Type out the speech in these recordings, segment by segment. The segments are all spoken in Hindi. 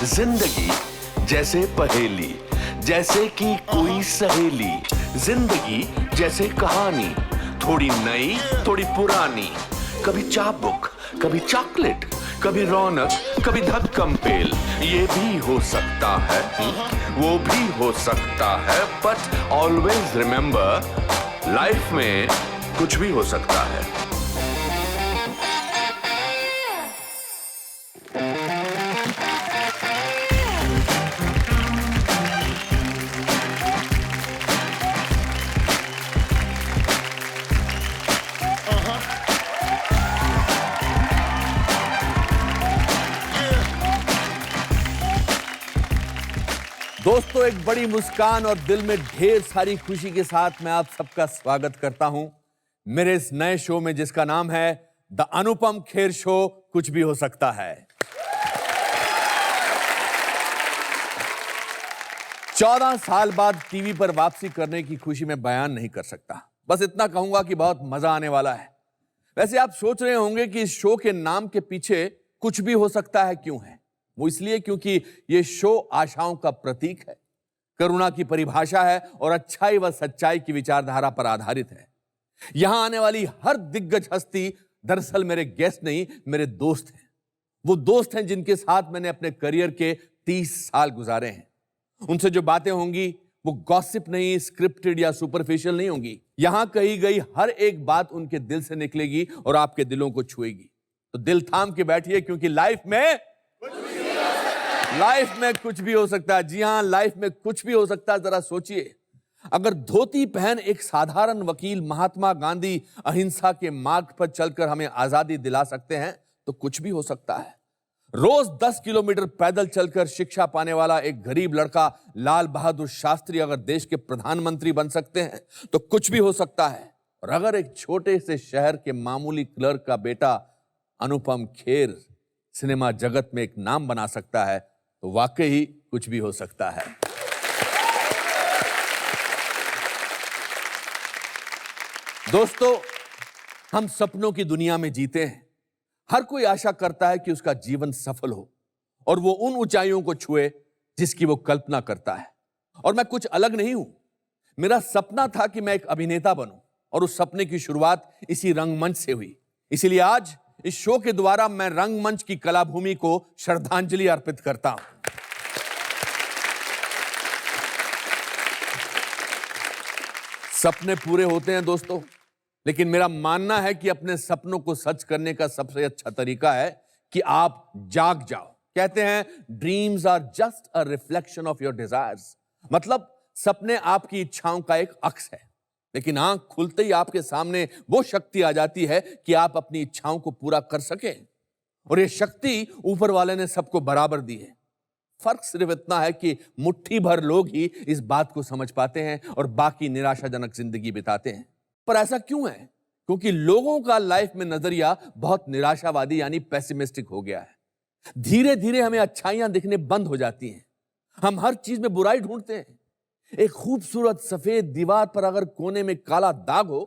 जिंदगी जैसे पहेली, जैसे कि कोई सहेली। जिंदगी जैसे कहानी, थोड़ी नई थोड़ी पुरानी। कभी चाबुक, कभी चॉकलेट, कभी रौनक, कभी धक्कम पेल। ये भी हो सकता है, वो भी हो सकता है, बट ऑलवेज रिमेंबर, लाइफ में कुछ भी हो सकता है। दोस्तों, एक बड़ी मुस्कान और दिल में ढेर सारी खुशी के साथ मैं आप सबका स्वागत करता हूं मेरे इस नए शो में, जिसका नाम है द अनुपम खेर शो। कुछ भी हो सकता है। 14 साल बाद टीवी पर वापसी करने की खुशी में बयान नहीं कर सकता। बस इतना कहूंगा कि बहुत मजा आने वाला है। वैसे आप सोच रहे होंगे कि इस शो के नाम के पीछे कुछ भी हो सकता है क्यों है। वो इसलिए क्योंकि ये शो आशाओं का प्रतीक है, करुणा की परिभाषा है और अच्छाई व सच्चाई की विचारधारा पर आधारित है। यहां आने वाली हर दिग्गज हस्ती दरअसल मेरे गेस्ट नहीं, मेरे दोस्त हैं। वो दोस्त हैं जिनके साथ मैंने अपने करियर के 30 साल गुजारे हैं। उनसे जो बातें होंगी वो गॉसिप नहीं, स्क्रिप्टेड या सुपरफिशियल नहीं होंगी। यहां कही गई हर एक बात उनके दिल से निकलेगी और आपके दिलों को छुएगी। तो दिल थाम के बैठिए, क्योंकि लाइफ में कुछ भी हो सकता है। जी हां, लाइफ में कुछ भी हो सकता है। जरा सोचिए, अगर धोती पहन एक साधारण वकील महात्मा गांधी अहिंसा के मार्ग पर चलकर हमें आजादी दिला सकते हैं, तो कुछ भी हो सकता है। रोज 10 किलोमीटर पैदल चलकर शिक्षा पाने वाला एक गरीब लड़का लाल बहादुर शास्त्री अगर देश के प्रधानमंत्री बन सकते हैं, तो कुछ भी हो सकता है। और अगर एक छोटे से शहर के मामूली क्लर्क का बेटा अनुपम खेर सिनेमा जगत में एक नाम बना सकता है, तो वाकई ही कुछ भी हो सकता है। दोस्तों, हम सपनों की दुनिया में जीते हैं। हर कोई आशा करता है कि उसका जीवन सफल हो और वो उन ऊंचाइयों को छुए जिसकी वो कल्पना करता है। और मैं कुछ अलग नहीं हूं। मेरा सपना था कि मैं एक अभिनेता बनूं और उस सपने की शुरुआत इसी रंगमंच से हुई। इसीलिए आज इस शो के द्वारा मैं रंगमंच की कलाभूमि को श्रद्धांजलि अर्पित करता हूं। सपने पूरे होते हैं दोस्तों, लेकिन मेरा मानना है कि अपने सपनों को सच करने का सबसे अच्छा तरीका है कि आप जाग जाओ। कहते हैं dreams are just a reflection of your desires. मतलब सपने आपकी इच्छाओं का एक अक्स है, लेकिन आंख खुलते ही आपके सामने वो शक्ति आ जाती है कि आप अपनी इच्छाओं को पूरा कर सकें। और ये शक्ति ऊपर वाले ने सबको बराबर दी है। फर्क सिर्फ इतना है कि मुट्ठी भर लोग ही इस बात को समझ पाते हैं और बाकी निराशाजनक जिंदगी बिताते हैं। पर ऐसा क्यों है? क्योंकि लोगों का लाइफ में नजरिया बहुत निराशावादी यानी पेसिमिस्टिक हो गया है। धीरे धीरे हमें अच्छाइयां दिखने बंद हो जाती हैं। हम हर चीज में बुराई ढूंढते हैं। एक खूबसूरत सफेद दीवार पर अगर कोने में काला दाग हो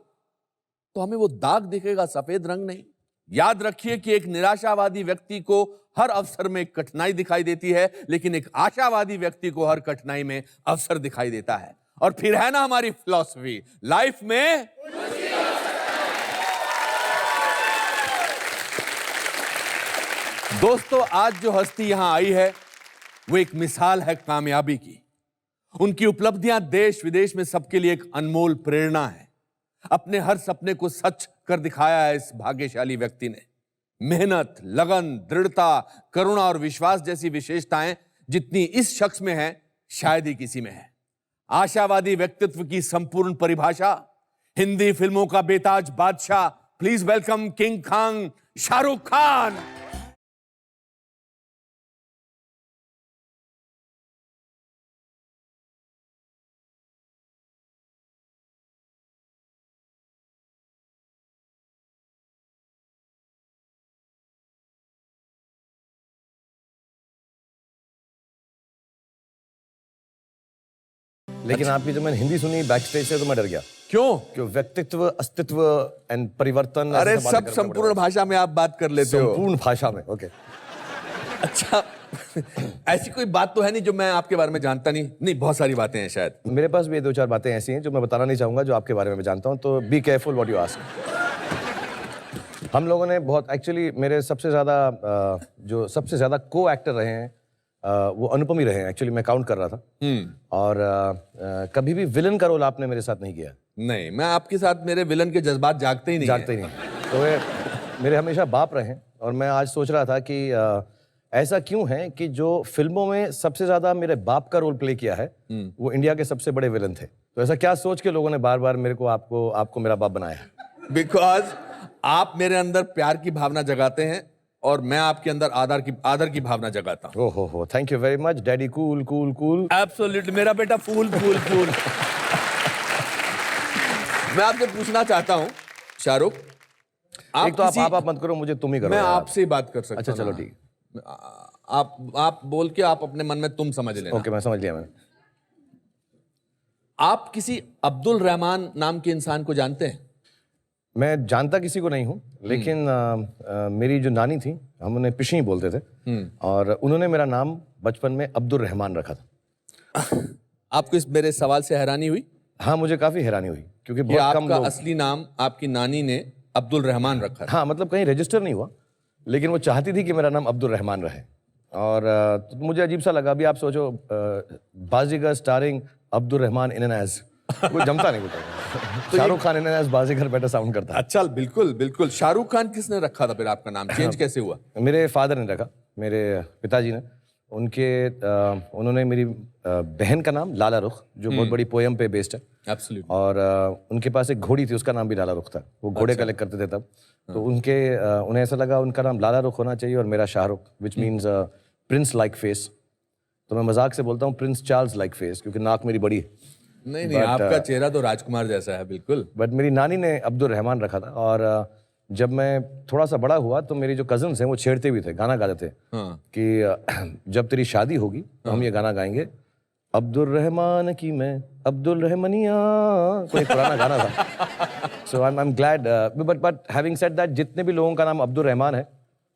तो हमें वो दाग दिखेगा, सफेद रंग नहीं। याद रखिए कि एक निराशावादी व्यक्ति को हर अवसर में कठिनाई दिखाई देती है, लेकिन एक आशावादी व्यक्ति को हर कठिनाई में अवसर दिखाई देता है। और फिर है ना हमारी फिलॉसफी, लाइफ में दोस्तों, आज जो हस्ती यहां आई है वो एक मिसाल है कामयाबी की। उनकी उपलब्धियां देश विदेश में सबके लिए एक अनमोल प्रेरणा है। अपने हर सपने को सच कर दिखाया है इस भाग्यशाली व्यक्ति ने। मेहनत, लगन, दृढ़ता, करुणा और विश्वास जैसी विशेषताएं जितनी इस शख्स में है, शायद ही किसी में है। आशावादी व्यक्तित्व की संपूर्ण परिभाषा, हिंदी फिल्मों का बेताज बादशाह। Please welcome king Khan Shahrukh Khan. लेकिन आपकी जब मैंने हिंदी सुनी बैक स्टेज से तो मैं डर गया। क्यों? क्यों? व्यक्तित्व, अस्तित्व एंड परिवर्तन। अरे सब संपूर्ण भाषा में आप बात कर लेते हो। संपूर्ण भाषा में, ओके। अच्छा ऐसी कोई बात तो है नहीं जो मैं आपके बारे में जानता नहीं बहुत सारी बातें हैं शायद। मेरे पास भी 2-4 बातें ऐसी हैं जो मैं बताना नहीं चाहूंगा, जो आपके बारे में मैं जानता हूं, तो be careful what you ask. हम लोगों ने बहुत, एक्चुअली मेरे सबसे ज़्यादा को एक्टर रहे हैं वो अनुपम ही रहे हैं। एक्चुअली मैं काउंट कर रहा था। और कभी भी विलन का रोल आपने मेरे साथ नहीं किया। नहीं, मैं आपके साथ, मेरे विलन के जज्बात जागते ही नहीं जागते ही नहीं। तो ये मेरे हमेशा बाप रहे हैं। और मैं आज सोच रहा था कि ऐसा क्यों है कि जो फिल्मों में सबसे ज्यादा मेरे बाप का रोल प्ले किया है वो इंडिया के सबसे बड़े विलन थे। तो ऐसा क्या सोच के लोगों ने बार बार मेरे को आपको मेरा बाप बनाया है? बिकॉज आप मेरे अंदर प्यार की भावना जगाते हैं और मैं आपके अंदर आदर की भावना जगाता हूं। हो thank you very much daddy. Cool cool cool. Absolutely, मेरा बेटा फूल फूल फूल। मैं आपसे पूछना चाहता हूं शाहरुख, एक तो आप मत करो, मुझे तुम ही करो। मैं आपसे ही बात कर सकता। अच्छा चलो ठीक। आप बोल के आप अपने मन में तुम समझ लेना। ओके, मैं समझ लिया। मैं आप किसी अब्दुल रहमान नाम के इंसान को जानते हैं? मैं जानता किसी को नहीं हूँ, लेकिन मेरी जो नानी थी, हम उन्हें पिशी बोलते थे, और उन्होंने मेरा नाम बचपन में अब्दुल रहमान रखा था। आपको इस मेरे सवाल से हैरानी हुई? हाँ, मुझे काफी हैरानी हुई क्योंकि बहुत कम लोग। असली नाम आपकी नानी ने अब्दुल रहमान रखा था। हाँ, मतलब कहीं रजिस्टर नहीं हुआ, लेकिन वो चाहती थी कि मेरा नाम अब्दुल रहमान रहे। और तो मुझे अजीब सा लगा। अभी आप सोचो, Baazigar starring Abdul Rahman in and as, कोई जमता नहीं कुछ। Shahrukh Khan in and as Baazigar better sound करता है। अच्छा, बिल्कुल बिल्कुल। शाहरुख खान किसने रखा था फिर आपका नाम? चेंज कैसे हुआ? मेरे फादर ने रखा, मेरे पिताजी ने। उन्होंने मेरी बहन का नाम लाला रुख, जो बहुत बड़ी पोयम पे बेस्ड है। एब्सोल्युटली। और उनके पास एक घोड़ी थी, उसका नाम भी लाला रुख था। वो घोड़े कलेक्ट करते थे तब। तो उन्हें ऐसा लगा उनका नाम लाला रुख होना चाहिए और मेरा Shahrukh, which means Prince like face. तो मैं मजाक से बोलता हूँ प्रिंस चार्ल्स लाइक फेस, क्योंकि नाक मेरी बड़ी है। नहीं, आपका चेहरा तो राजकुमार जैसा है बिल्कुल। बट मेरी नानी ने अब्दुल रहमान रखा था। और जब मैं थोड़ा सा बड़ा हुआ तो मेरी जो कजन्स हैं वो छेड़ते भी थे, गाना गाते थे कि जब तेरी शादी होगी तो हम ये गाना गाएंगे, अब्दुल रहमान की मैं अब्दुल रहमनिया। कोई पुराना गाना था। So I am glad, but having said that, जितने भी लोगों का नाम अब्दुल रहमान है,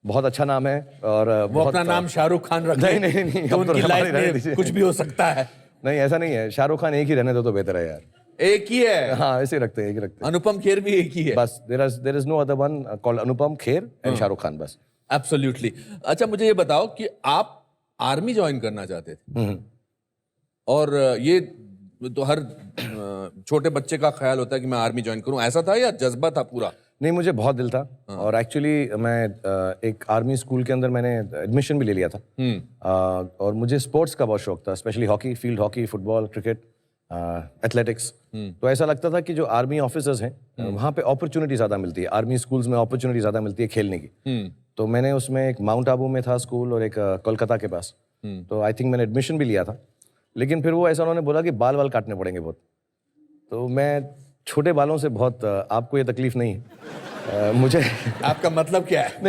बहुत अच्छा नाम है। और वो अपना नाम शाहरुख खान रख ले। नहीं, तो उनकी लाइफ में कुछ भी हो सकता है। नहीं, ऐसा नहीं है। शाहरुख खान एक ही रहने दो तो बेहतर है यार। एक ही है? हाँ, ऐसे रखते हैं, एक ही रखते हैं। अनुपम खेर भी एक ही है बस। There is no other one called Anupam Kher and Shahrukh Khan, बस। एब्सोल्युटली। अच्छा, मुझे ये बताओ कि आप आर्मी ज्वाइन करना चाहते थे, और ये तो हर छोटे बच्चे का ख्याल होता है कि मैं आर्मी ज्वाइन करूं, ऐसा था या जज्बा था पूरा? नहीं, मुझे बहुत दिल था। और एक्चुअली मैं एक आर्मी स्कूल के अंदर मैंने एडमिशन भी ले लिया था। और मुझे स्पोर्ट्स का बहुत शौक था, specially hockey, field hockey, football, cricket, athletics. तो ऐसा लगता था कि जो आर्मी ऑफिसर्स हैं वहाँ पे अपॉर्चुनिटी ज़्यादा मिलती है, आर्मी स्कूल्स में अपॉर्चुनिटी ज़्यादा मिलती है खेलने की। तो मैंने उसमें एक माउंट आबू में था स्कूल और एक कोलकाता के पास। तो आई थिंक मैंने एडमिशन भी लिया था, लेकिन फिर वो ऐसा उन्होंने बोला कि बाल काटने पड़ेंगे बहुत। तो मैं छोटे बालों से बहुत, आपको ये तकलीफ नहीं है मुझे। आपका मतलब क्या है?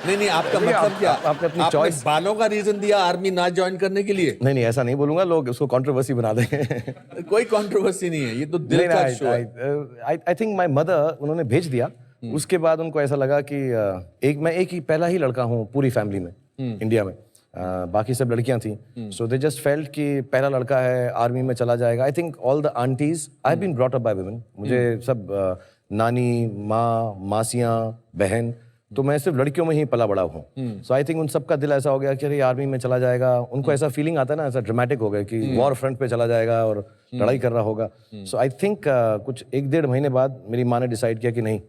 नहीं, आपका मतलब क्या? आपने अपनी चॉइस, बालों का रीजन दिया आर्मी ना ज्वाइन करने के लिए? नहीं, ऐसा नहीं बोलूंगा, लोग उसको कंट्रोवर्सी बना देंगे। कोई कंट्रोवर्सी नहीं है, ये तो दिल का शो है। आई थिंक माय मदर, उन्होंने भेज दिया। उसके बाद उनको ऐसा लगा कि मैं एक ही पहला ही लड़का हूँ पूरी फैमिली में इंडिया में, बाकी सब लड़कियां थी। सो दे जस्ट फेल्ट कि पहला लड़का है, आर्मी में चला जाएगा। I think all the aunties, I have been brought up by women. मुझे सब नानी, माँ, मासियाँ, बहन, तो मैं सिर्फ लड़कियों में ही पला बड़ा हूँ। सो आई थिंक उन सबका दिल ऐसा हो गया कि अरे आर्मी में चला जाएगा। उनको ऐसा फीलिंग आता है ना, ऐसा ड्रामेटिक हो गया कि वॉर फ्रंट पे चला जाएगा और लड़ाई कर रहा होगा। सो आई थिंक कुछ 1-1.5 महीने बाद मेरी माँ ने डिसाइड किया कि नहीं,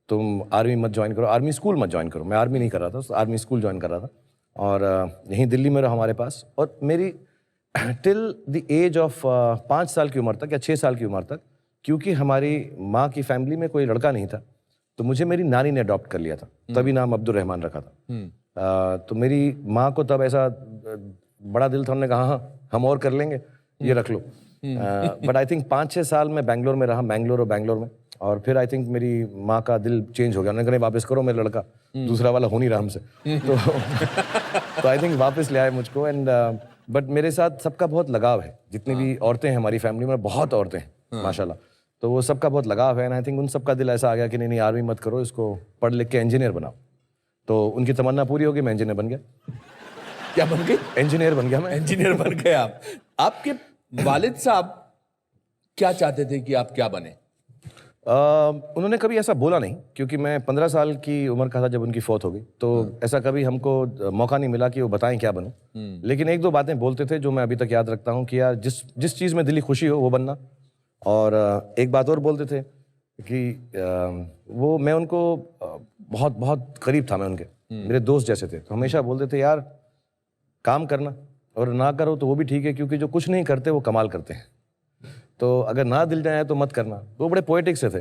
तुम आर्मी मत ज्वाइन करो, आर्मी स्कूल मत ज्वाइन करो। मैं आर्मी नहीं कर रहा था, आर्मी स्कूल ज्वाइन कर रहा था। और यहीं दिल्ली में रहा हमारे पास। और मेरी टिल द एज ऑफ 5 साल की उम्र तक या 6 साल की उम्र तक, क्योंकि हमारी माँ की फैमिली में कोई लड़का नहीं था, तो मुझे मेरी नानी ने अडॉप्ट कर लिया था। तभी नाम अब्दुल रहमान रखा था। तो मेरी माँ को तब ऐसा बड़ा दिल था, उन्होंने कहा हाँ हम और कर लेंगे, ये रख लो। बट आई थिंक 5-6 साल में बैंगलोर में रहा, बैंगलोर में। और फिर आई थिंक मेरी माँ का दिल चेंज हो गया, उन्होंने कहा वापस करो मेरा लड़का, दूसरा वाला हो नहीं रहा हमसे। तो आई थिंक वापस ले आए मुझको। एंड बट मेरे साथ सबका बहुत लगाव है, जितनी भी औरतें हैं हमारी फैमिली में, बहुत औरतें हैं माशाल्लाह, तो वो सबका बहुत लगाव है। एंड आई थिंक उन सबका दिल ऐसा आ गया कि नहीं आर्मी मत करो, इसको पढ़ लिख के इंजीनियर बनाओ। तो उनकी तमन्ना पूरी होगी, मैं इंजीनियर बन गया। क्या बन गई? इंजीनियर बन गया मैं। इंजीनियर बन गए आप। आपके वालिद साहब क्या चाहते थे कि आप क्या बने? उन्होंने कभी ऐसा बोला नहीं, क्योंकि मैं 15 साल की उम्र का था जब उनकी फौत हो गई, तो ऐसा कभी हमको मौका नहीं मिला कि वो बताएं क्या बनूं। लेकिन एक दो बातें बोलते थे जो मैं अभी तक याद रखता हूं कि यार जिस चीज़ में दिली खुशी हो वो बनना। और एक बात और बोलते थे कि मैं उनको बहुत बहुत करीब था, मैं उनके मेरे दोस्त जैसे थे, तो हमेशा बोलते थे यार काम करना, और ना करो तो वो भी ठीक है, क्योंकि जो कुछ नहीं करते वो कमाल करते हैं, तो अगर ना दिल जाए तो मत करना। वो बड़े पोएटिक से थे।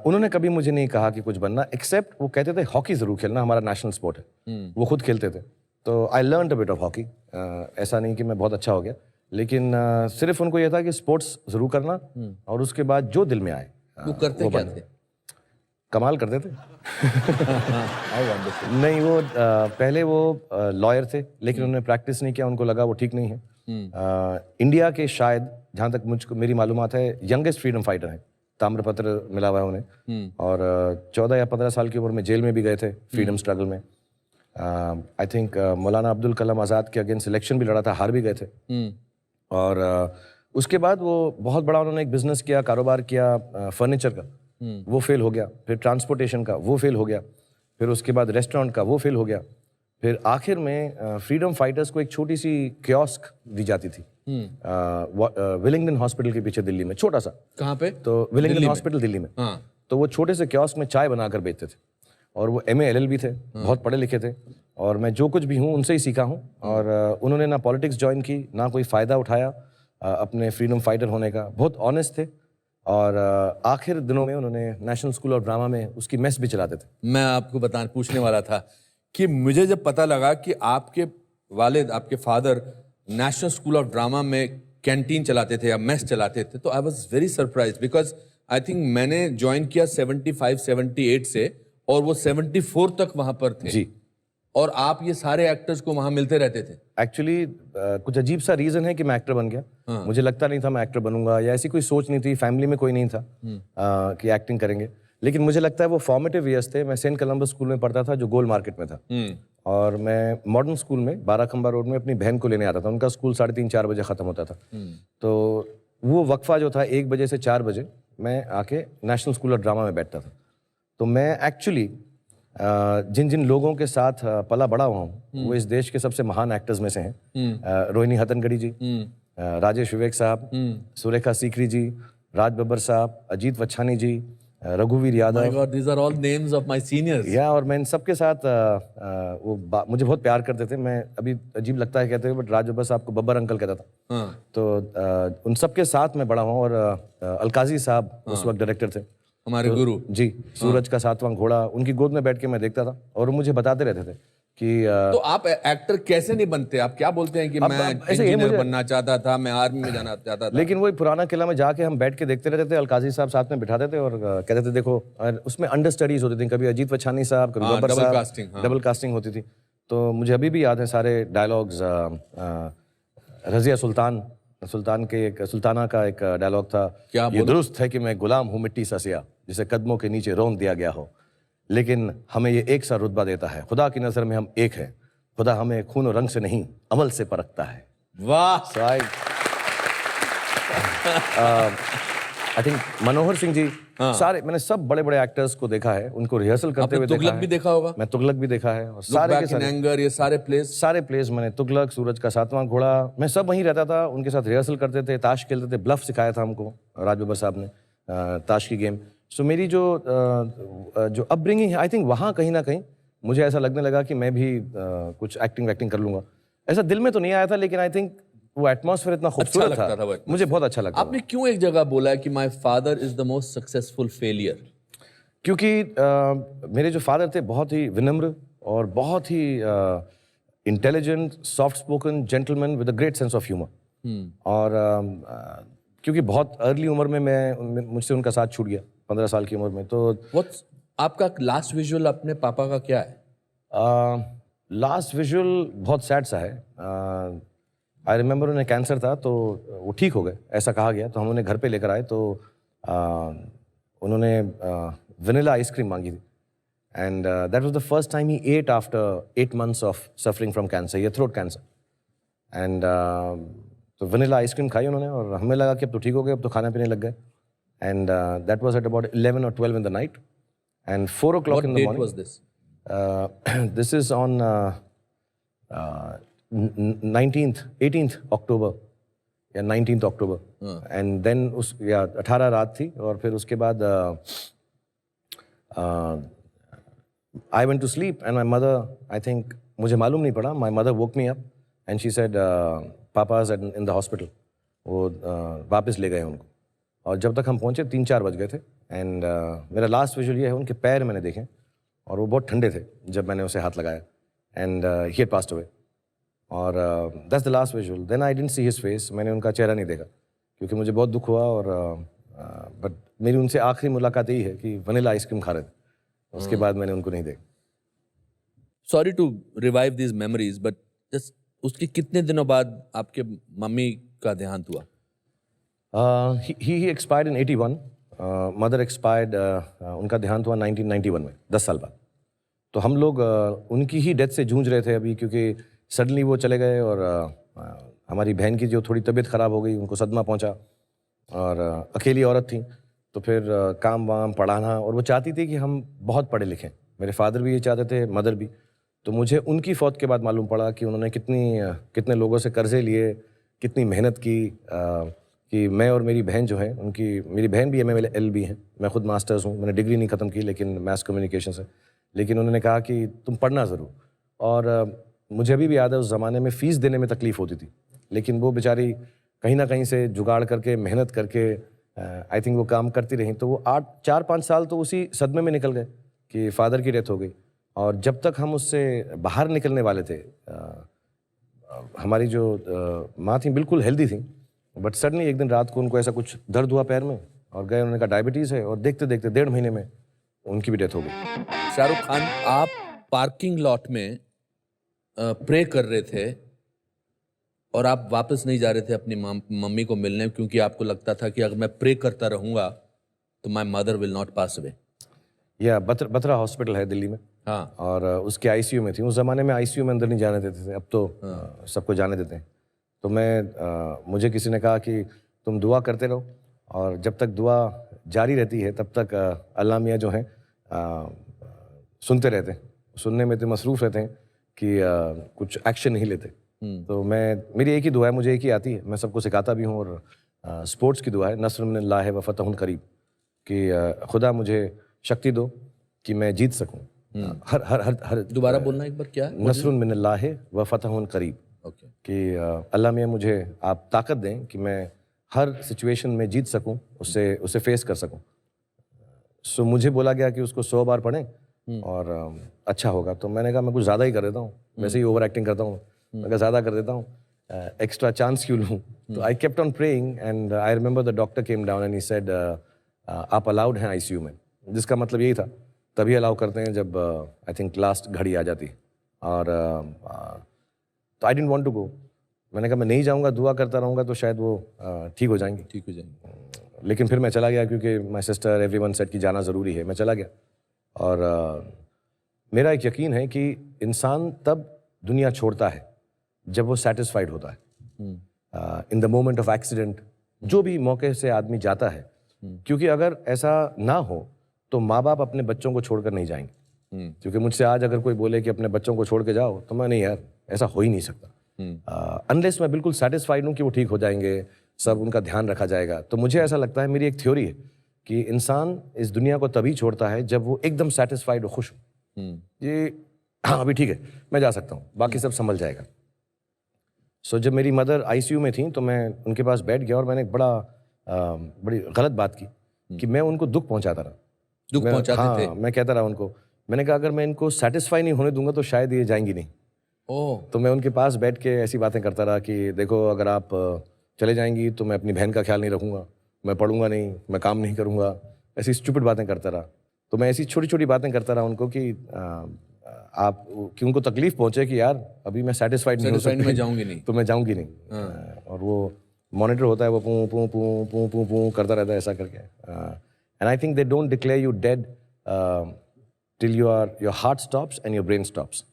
उन्होंने कभी मुझे नहीं कहा कि कुछ बनना, एक्सेप्ट वो कहते थे हॉकी जरूर खेलना, हमारा नेशनल स्पोर्ट है। वो खुद खेलते थे, तो I learn a bit of hockey. ऐसा नहीं कि मैं बहुत अच्छा हो गया, लेकिन सिर्फ उनको यह था कि स्पोर्ट्स जरूर करना, और उसके बाद जो दिल में आए वो करते क्या थे? कमाल करते थे। नहीं, वो पहले वो लॉयर थे, लेकिन उन्होंने प्रैक्टिस नहीं किया, उनको लगा वो ठीक नहीं है। इंडिया के शायद, जहाँ तक मुझको मेरी मालूमात है, यंगेस्ट फ्रीडम फाइटर हैं, ताम्रपत्र मिला हुआ है उन्हें, और 14 या 15 साल की उम्र में जेल में भी गए थे फ्रीडम स्ट्रगल में। आई थिंक मौलाना अब्दुल कलाम आज़ाद के अगेंस्ट इलेक्शन भी लड़ा था, हार भी गए थे। और उसके बाद वो बहुत बड़ा उन्होंने एक बिजनेस किया, कारोबार किया फर्नीचर का, वो फेल हो गया। फिर ट्रांसपोर्टेशन का, वो फेल हो गया। फिर उसके बाद रेस्टोरेंट का, वो फेल हो गया। फिर आखिर में फ्रीडम फाइटर्स को एक छोटी सी कियोस्क दी जाती थी विलिंगडन हॉस्पिटल के पीछे दिल्ली में, छोटा सा। कहाँ पे? तो विलिंगडन हॉस्पिटल दिल्ली में। हाँ। तो वो छोटे से कियोस्क में चाय बनाकर बेचते थे, और वो MA LLB थे, बहुत पढ़े लिखे थे, और मैं जो कुछ भी हूँ उनसे ही सीखा हूँ। और उन्होंने ना पॉलिटिक्स ज्वाइन की, ना कोई फ़ायदा उठाया अपने फ्रीडम फाइटर होने का, बहुत ऑनेस्ट थे। और आखिर दिनों में उन्होंने नेशनल स्कूल ऑफ ड्रामा में उसकी मेस भी चलाते थे। मैं आपको पूछने वाला था कि मुझे जब पता लगा कि आपके वालिद, आपके father national school of drama में कैंटीन चलाते थे या मेस चलाते थे, तो I was very surprise, because I think मैंने ज्वाइन किया 75-78 से, और वो 74 तक वहां पर थे जी। और आप ये सारे एक्टर्स को वहां मिलते रहते थे। एक्चुअली कुछ अजीब सा रीज़न है कि मैं एक्टर बन गया। मुझे लगता नहीं था मैं एक्टर बनूंगा, या ऐसी कोई सोच नहीं थी, फैमिली में कोई नहीं था कि एक्टिंग करेंगे। लेकिन मुझे लगता है वो फॉर्मेटिव ईयर्स थे। मैं सेंट कोलंबस स्कूल में पढ़ता था, जो गोल मार्केट में था, और मैं मॉडर्न स्कूल में 12 खंबा रोड में अपनी बहन को लेने आता था। उनका स्कूल 3:30-4 बजे ख़त्म होता था। तो वो वक्फा जो था 1 बजे से 4 बजे, मैं आके नेशनल स्कूल ऑफ ड्रामा में बैठता था। तो मैं एक्चुअली जिन जिन लोगों के साथ पला बड़ा हुआ हूँ, वो इस देश के सबसे महान एक्टर्स में से हैं। रोहिणी हट्टंगडी जी, राजेश विवेक साहब, सुरेखा सीकरी जी, राज बब्बर साहब, अजीत वच्छानी जी, रघुवीर Yadav. My God, these are all names of my seniors. या और मैं इन सबके साथ मुझे बहुत प्यार करते थे। मैं अभी अजीब लगता है कहते हुए, बट राज बब्बर साहब को बब्बर अंकल कहता था। हाँ। तो उन सबके साथ मैं बड़ा हुआ, और अलकाजी साहब उस वक्त डायरेक्टर थे, हमारे गुरु जी। सूरज का 7वां घोड़ा, उनकी गोद में बैठ के मैं देखता था, और वो मुझे बताते रहते थे कि तो आप एक्टर कैसे नहीं बनते? आप क्या बोलते हैं कि मैं इंजीनियर बनना चाहता था, मैं आर्मी में जाना चाहता था? लेकिन वही पुराना किला में जाके हम बैठ के देखते रहते थे, अलकाजी साहब साथ में बिठाते थे और कहते थे देखो, और उसमें अंडर स्टडीज होती थी, कभी अजीत वच्छानी साहब, कभी बब्बर साहब, डबल कास्टिंग होती थी। तो मुझे अभी भी याद है सारे डायलॉग्स। रजिया सुल्तान के एक सुल्ताना का एक डायलॉग था, ये दुरुस्त है कि मैं गुलाम हूँ मिट्टी सा सिया, जिसे कदमों के नीचे रौंद दिया गया हो, लेकिन हमें ये एक सा रुतबा देता है, खुदा की नज़र में हम एक हैं, खुदा हमें खून और रंग से नहीं अमल से परखता है। वाह। आई थिंक मनोहर सिंह जी, सारे मैंने सब बड़े बड़े एक्टर्स को देखा है, उनको रिहर्सल करते हुए तुगलक भी देखा होगा। मैं तुगलक भी देखा है, और सारे के सारे एंगर, ये सारे प्लेस मैंने, तुगलक, सूरज का 7वां घोड़ा, मैं सब वहीं रहता था, उनके साथ रिहर्सल करते थे, ताश खेलते थे, ब्लफ सिखाया था हमको राज बब्बर साहब ने, ताश की गेम। सो मेरी जो अपब्रिंगिंग है, आई थिंक वहाँ कहीं ना कहीं मुझे ऐसा लगने लगा कि मैं भी कुछ एक्टिंग कर लूंगा। ऐसा दिल में तो नहीं आया था, लेकिन आई थिंक वो एटमॉस्फेयर इतना खूबसूरत था, मुझे बहुत अच्छा लगा। आपने क्यों एक जगह बोला है कि my father is the most successful failure? क्योंकि मेरे जो फादर थे बहुत ही विनम्र और बहुत ही intelligent, soft spoken gentleman with a great sense of humour. और क्योंकि बहुत अर्ली उम्र में मुझसे उनका साथ छूट गया, 15 साल की उम्र में। तो आपका लास्ट विजुअल अपने पापा का क्या है? लास्ट विजुअल बहुत सैड सा है। आई रिमेंबर उन्हें कैंसर था, तो वो ठीक हो गए ऐसा कहा गया, तो हम उन्हें घर पे लेकर आए, तो उन्होंने वनीला आइसक्रीम मांगी थी, And that was the first time he ate after 8 months of suffering from cancer, ये throat cancer. And तो vanilla ice cream खाई उन्होंने और हमें लगा कि अब तो ठीक हो गए, अब तो खाना पीने लग गए. And that was at about 11 or 12 in the night. And 4 o'clock What in the date morning. was this? This is on 18th October. या 19th October. And then 18 रात थी और फिर उसके बाद I went to sleep and my mother, I think, मुझे मालूम नहीं पड़ा, my mother woke me up and she said, Papa is in the hospital. वो वापस ले गए उनको. और जब तक हम पहुँचे 3-4 बज गए थे. एंड मेरा लास्ट विजुअल ये है, उनके पैर मैंने देखे और वो बहुत ठंडे थे जब मैंने उसे हाथ लगाया. And he had passed away. और that's the last visual. Then I didn't see his face. मैंने उनका चेहरा नहीं देखा क्योंकि मुझे बहुत दुख हुआ. और बट मेरी उनसे आखिरी मुलाकात यही है कि वनीला आइसक्रीम खा रहे थे. उसके बाद मैंने उनको नहीं देखा. Sorry to revive these memories, but just उसके कितने दिनों बाद आपके मम्मी का देहांत हुआ? He expired in 81. Mother expired, उनका देहांत हुआ 1991 में, 10 साल बाद. तो हम लोग उनकी ही डेथ से जूझ रहे थे अभी, क्योंकि सडनली वो चले गए और हमारी बहन की जो थोड़ी तबीयत ख़राब हो गई, उनको सदमा पहुंचा. और अकेली औरत थी तो फिर काम वाम पढ़ाना, और वो चाहती थी कि हम बहुत पढ़े लिखें. मेरे फादर भी ये चाहते थे, मदर भी. तो मुझे उनकी फौत के बाद मालूम पड़ा कि उन्होंने कितने लोगों से कर्जे लिए, कितनी मेहनत की, कि मैं और मेरी बहन जो है, मेरी बहन भी MLLB है, मैं खुद मास्टर्स हूँ. मैंने डिग्री नहीं ख़त्म की लेकिन मैस कम्युनिकेशन से. लेकिन उन्होंने कहा कि तुम पढ़ना ज़रूर. और मुझे अभी भी याद है, उस ज़माने में फ़ीस देने में तकलीफ़ होती थी, लेकिन वो बेचारी कहीं ना कहीं से जुगाड़ करके, मेहनत करके, आई थिंक वो काम करती रहीं. तो वो 4-5 साल तो उसी सदमे में निकल गए कि फ़ादर की डेथ हो गई. और जब तक हम उससे बाहर निकलने वाले थे, हमारी जो माँ थी बिल्कुल हेल्दी थी, बट सडनली एक दिन रात को उनको ऐसा कुछ दर्द हुआ पैर में, और गए, उन्होंने कहा डायबिटीज़ है, और देखते देखते 1.5 महीने में उनकी भी डेथ हो गई. शाहरुख खान, आप पार्किंग लॉट में प्रे कर रहे थे और आप वापस नहीं जा रहे थे अपनी मम्मी को मिलने, क्योंकि आपको लगता था कि अगर मैं प्रे करता रहूँगा तो my mother will not pass away. या बत्रा हॉस्पिटल है दिल्ली में. हाँ. और उसके ICU में थी. उस ज़माने में ICU में अंदर नहीं जाने देते थे, अब तो सबको जाने देते हैं. तो मुझे किसी ने कहा कि तुम दुआ करते रहो, और जब तक दुआ जारी रहती है तब तक अल्लाह मियाँ जो हैं सुनते रहते हैं, सुनने में तो मसरूफ़ रहते हैं कि कुछ एक्शन नहीं लेते. तो मेरी एक ही दुआ है, मुझे एक ही आती है, मैं सबको सिखाता भी हूँ. और स्पोर्ट्स की दुआ है, नस्रुन मिनल्लाहि व फतहुन करीब, कि खुदा मुझे शक्ति दो कि मैं जीत सकूँ. हर दोबारा बोलना एक बार, क्या? नस्रुन मिनल्लाहि व फतहुन करीब. ओके. कि अल्लाह मियाँ मुझे आप ताकत दें कि मैं हर सिचुएशन में जीत सकूं, उसे फेस कर सकूं. सो मुझे बोला गया कि उसको 100 बार पढ़ें और अच्छा होगा. तो मैंने कहा मैं कुछ ज़्यादा ही कर देता हूँ, वैसे ही ओवर एक्टिंग करता हूँ, अगर ज़्यादा कर देता हूँ, एक्स्ट्रा चांस क्यों लूँ. तो I kept on praying and I remember the doctor came down and he said आप अलाउड हैं ICU में. जिसका मतलब यही था, तभी अलाउ करते हैं जब आई थिंक लास्ट घड़ी आ जाती है. और तो I didn't want to go. मैंने कहा मैं नहीं जाऊंगा, दुआ करता रहूंगा तो शायद वो ठीक हो जाएंगी. लेकिन फिर मैं चला गया, क्योंकि माय सिस्टर एवरीवन सेड कि जाना ज़रूरी है. मैं चला गया. और मेरा एक यकीन है कि इंसान तब दुनिया छोड़ता है जब वो सेटिस्फाइड होता है. In the moment of accident, जो भी मौके से आदमी जाता है, क्योंकि अगर ऐसा ना हो तो माँ बाप अपने बच्चों को छोड़कर नहीं जाएंगे. क्योंकि मुझसे आज अगर कोई बोले कि अपने बच्चों को छोड़ के जाओ, तो मैं नहीं यार, ऐसा हो ही नहीं सकता. अनलेस मैं बिल्कुल सेटिस्फाइड हूँ कि वो ठीक हो जाएंगे, सब उनका ध्यान रखा जाएगा. तो मुझे ऐसा लगता है, मेरी एक थ्योरी है कि इंसान इस दुनिया को तभी छोड़ता है जब वो एकदम सेटिस्फाइड हो, खुश हो. ये हाँ अभी ठीक है, मैं जा सकता हूँ, बाकी सब संभल जाएगा. सो जब मेरी मदर ICU में थी तो मैं उनके पास बैठ गया और मैंने एक बड़ी गलत बात की कि मैं उनको दुख पहुँचाता रहा. दुख पहुँचाते थे? मैं कहता रहा उनको. मैंने कहा अगर मैं इनको सेटिस्फाई नहीं होने दूंगा तो शायद ये जाएंगी नहीं. तो मैं उनके पास बैठ के ऐसी बातें करता रहा कि देखो अगर आप चले जाएंगी तो मैं अपनी बहन का ख्याल नहीं रखूँगा, मैं पढ़ूंगा नहीं, मैं काम नहीं करूँगा, ऐसी स्टूपिड बातें करता रहा. तो मैं ऐसी छोटी छोटी बातें करता रहा उनको कि उनको तकलीफ पहुँचे कि यार अभी मैं सेटिस्फाइड नहीं हो सकती, मैं जाऊँगी नहीं, तो मैं जाऊँगी नहीं. और वो मॉनिटर होता है, वो पू पू पू पू पू पू करता रहता है ऐसा करके. And I think they don't declare you dead till your heart stops and your brain stops.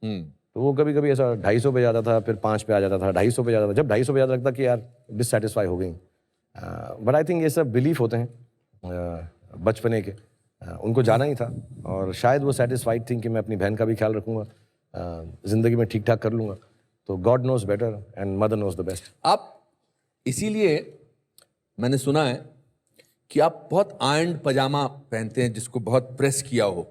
तो वो कभी कभी ऐसा 250 पे जाता था, फिर 5 पे आ जाता था, 250 पे जाता था. जब 250 पे जाता लगता कि यार डिससेटिस्फाई हो गई. बट आई थिंक ये सब बिलीफ होते हैं बचपने के. उनको जाना ही था और शायद वो सेटिस्फाइड थी कि मैं अपनी बहन का भी ख्याल रखूंगा, ज़िंदगी में ठीक ठाक कर लूँगा. तो God knows better and mother knows the best. आप इसीलिए मैंने सुना है कि आप बहुत आयरन पजामा पहनते हैं जिसको बहुत प्रेस किया हो,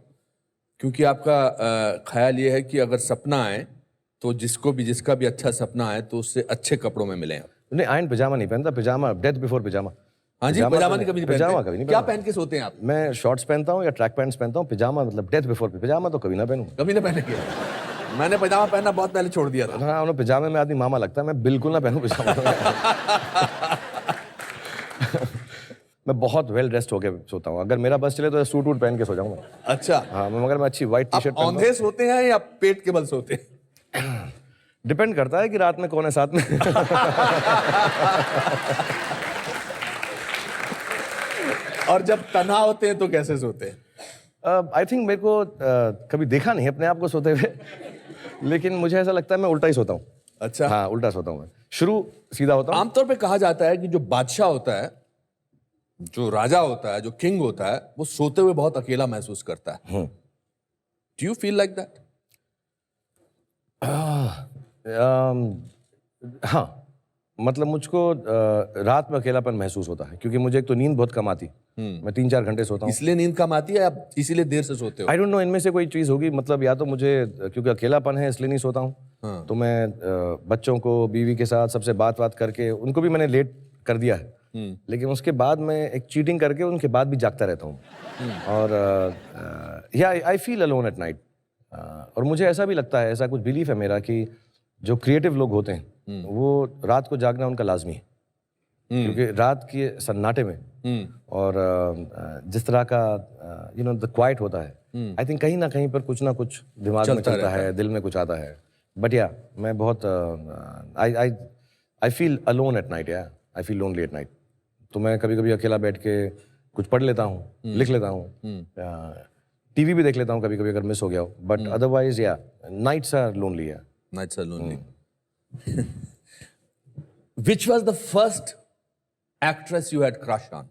क्योंकि आपका ख्याल ये है कि अगर सपना आए तो जिसका भी अच्छा सपना आए तो उससे अच्छे कपड़ों में मिले आप. नहीं, आयन पजामा नहीं पहनता, पजामा डेथ बिफोर पजामा. हाँ जी, पजामा नहीं कभी नहीं पजामा पहनते. कभी नहीं क्या पहनता. पहन के सोते हैं आप? मैं शॉर्ट्स पहनता हूँ या ट्रैक पैंट्स पहनता हूँ. पजामा मतलब डेथ बिफोर. पजामा तो कभी ना पहनूं. कभी ना पहने किया. मैंने पजामा पहनना बहुत पहले छोड़ दिया था. हाँ, उन्हें पजामे में आदमी मामा लगता है. मैं बिल्कुल ना पहनूं पजामा. मैं बहुत वेल ड्रेस्ड होके सोता हूँ. अगर मेरा बस चले तो सूट वूट पहन के सो जाऊंगा. अच्छा, हाँ, मगर मैं अच्छी व्हाइट टी आप शर्ट औंधे सोते हैं या पेट के बल सोते हैं? डिपेंड करता है कि रात में कौन है साथ में. और जब तन्हा होते हैं तो कैसे सोते हैं? आई थिंक मेरे को कभी देखा नहीं अपने आप को सोते हुए, लेकिन मुझे ऐसा लगता है मैं उल्टा ही सोता हूँ. अच्छा. हाँ, उल्टा सोता हूँ मैं. शुरू सीधा होता हूँ. आमतौर पे कहा जाता है कि जो बादशाह होता है, जो राजा होता है, जो किंग होता है, वो सोते हुए बहुत अकेला महसूस करता है. Do you feel like that? हाँ, मतलब मुझको रात में अकेलापन महसूस होता है क्योंकि मुझे एक तो नींद बहुत कम आती. मैं 3-4 घंटे सोता हूँ. इसलिए नींद कम आती है या इसीलिए देर से सोते हो? आई डोंट नो, इनमें से कोई चीज़ होगी. मतलब या तो मुझे क्योंकि अकेलापन है इसलिए नहीं सोता हूँ. तो मैं बच्चों को, बीवी के साथ सबसे बात करके उनको भी मैंने लेट कर दिया है. लेकिन उसके बाद मैं एक चीटिंग करके उनके बाद भी जागता रहता हूँ. और या I feel alone at night. और मुझे ऐसा भी लगता है, ऐसा कुछ बिलीफ है मेरा कि जो क्रिएटिव लोग होते हैं वो रात को जागना उनका लाजमी है. क्योंकि रात के सन्नाटे में और जिस तरह का द क्वाइट होता है, आई थिंक कहीं ना कहीं पर कुछ ना कुछ दिमाग में चलता है, दिल में कुछ आता है. बट या मैं बहुत I feel alone at night. या I feel lonely at night. तो मैं कभी कभी अकेला बैठ के कुछ पढ़ लेता हूँ, लिख लेता हूँ, टीवी भी देख लेता हूँ कभी कभी अगर मिस हो गया हो. बट अदरवाइज या नाइट्स आर लोनली. या Nights are lonely. Which was the first actress you had crush on?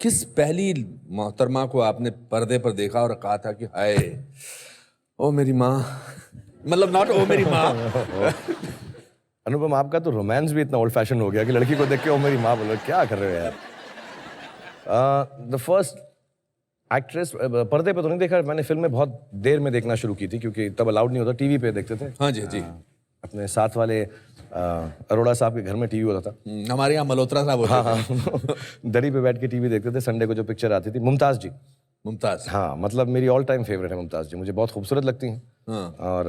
किस पहली मोहतरमा को आपने पर्दे पर देखा और कहा था कि हाय ओ मेरी माँ, मतलब नॉट ओ मेरी माँ. अनुपम, आपका तो रोमांस भी इतना ओल्ड फैशन हो गया कि लड़की को देख के ओ मेरी माँ बोलो. क्या कर रहे हो यार? द फर्स्ट एक्ट्रेस पर्दे पे तो नहीं देखा मैंने. फिल्म में बहुत देर में देखना शुरू की थी क्योंकि तब अलाउड नहीं होता. टीवी पे देखते थे. हाँ जी, जी. अपने साथ वाले अरोड़ा साहब के घर में टीवी होता था. हमारे यहाँ मल्होत्रा साहब होते थे. हाँ. दरी पे बैठ के टीवी देखते थे. संडे को जो पिक्चर आती थी, मुमताज जी. मुमताज. हाँ, मतलब मेरी ऑल टाइम फेवरेट है मुमताज जी. मुझे बहुत खूबसूरत लगती हैं. और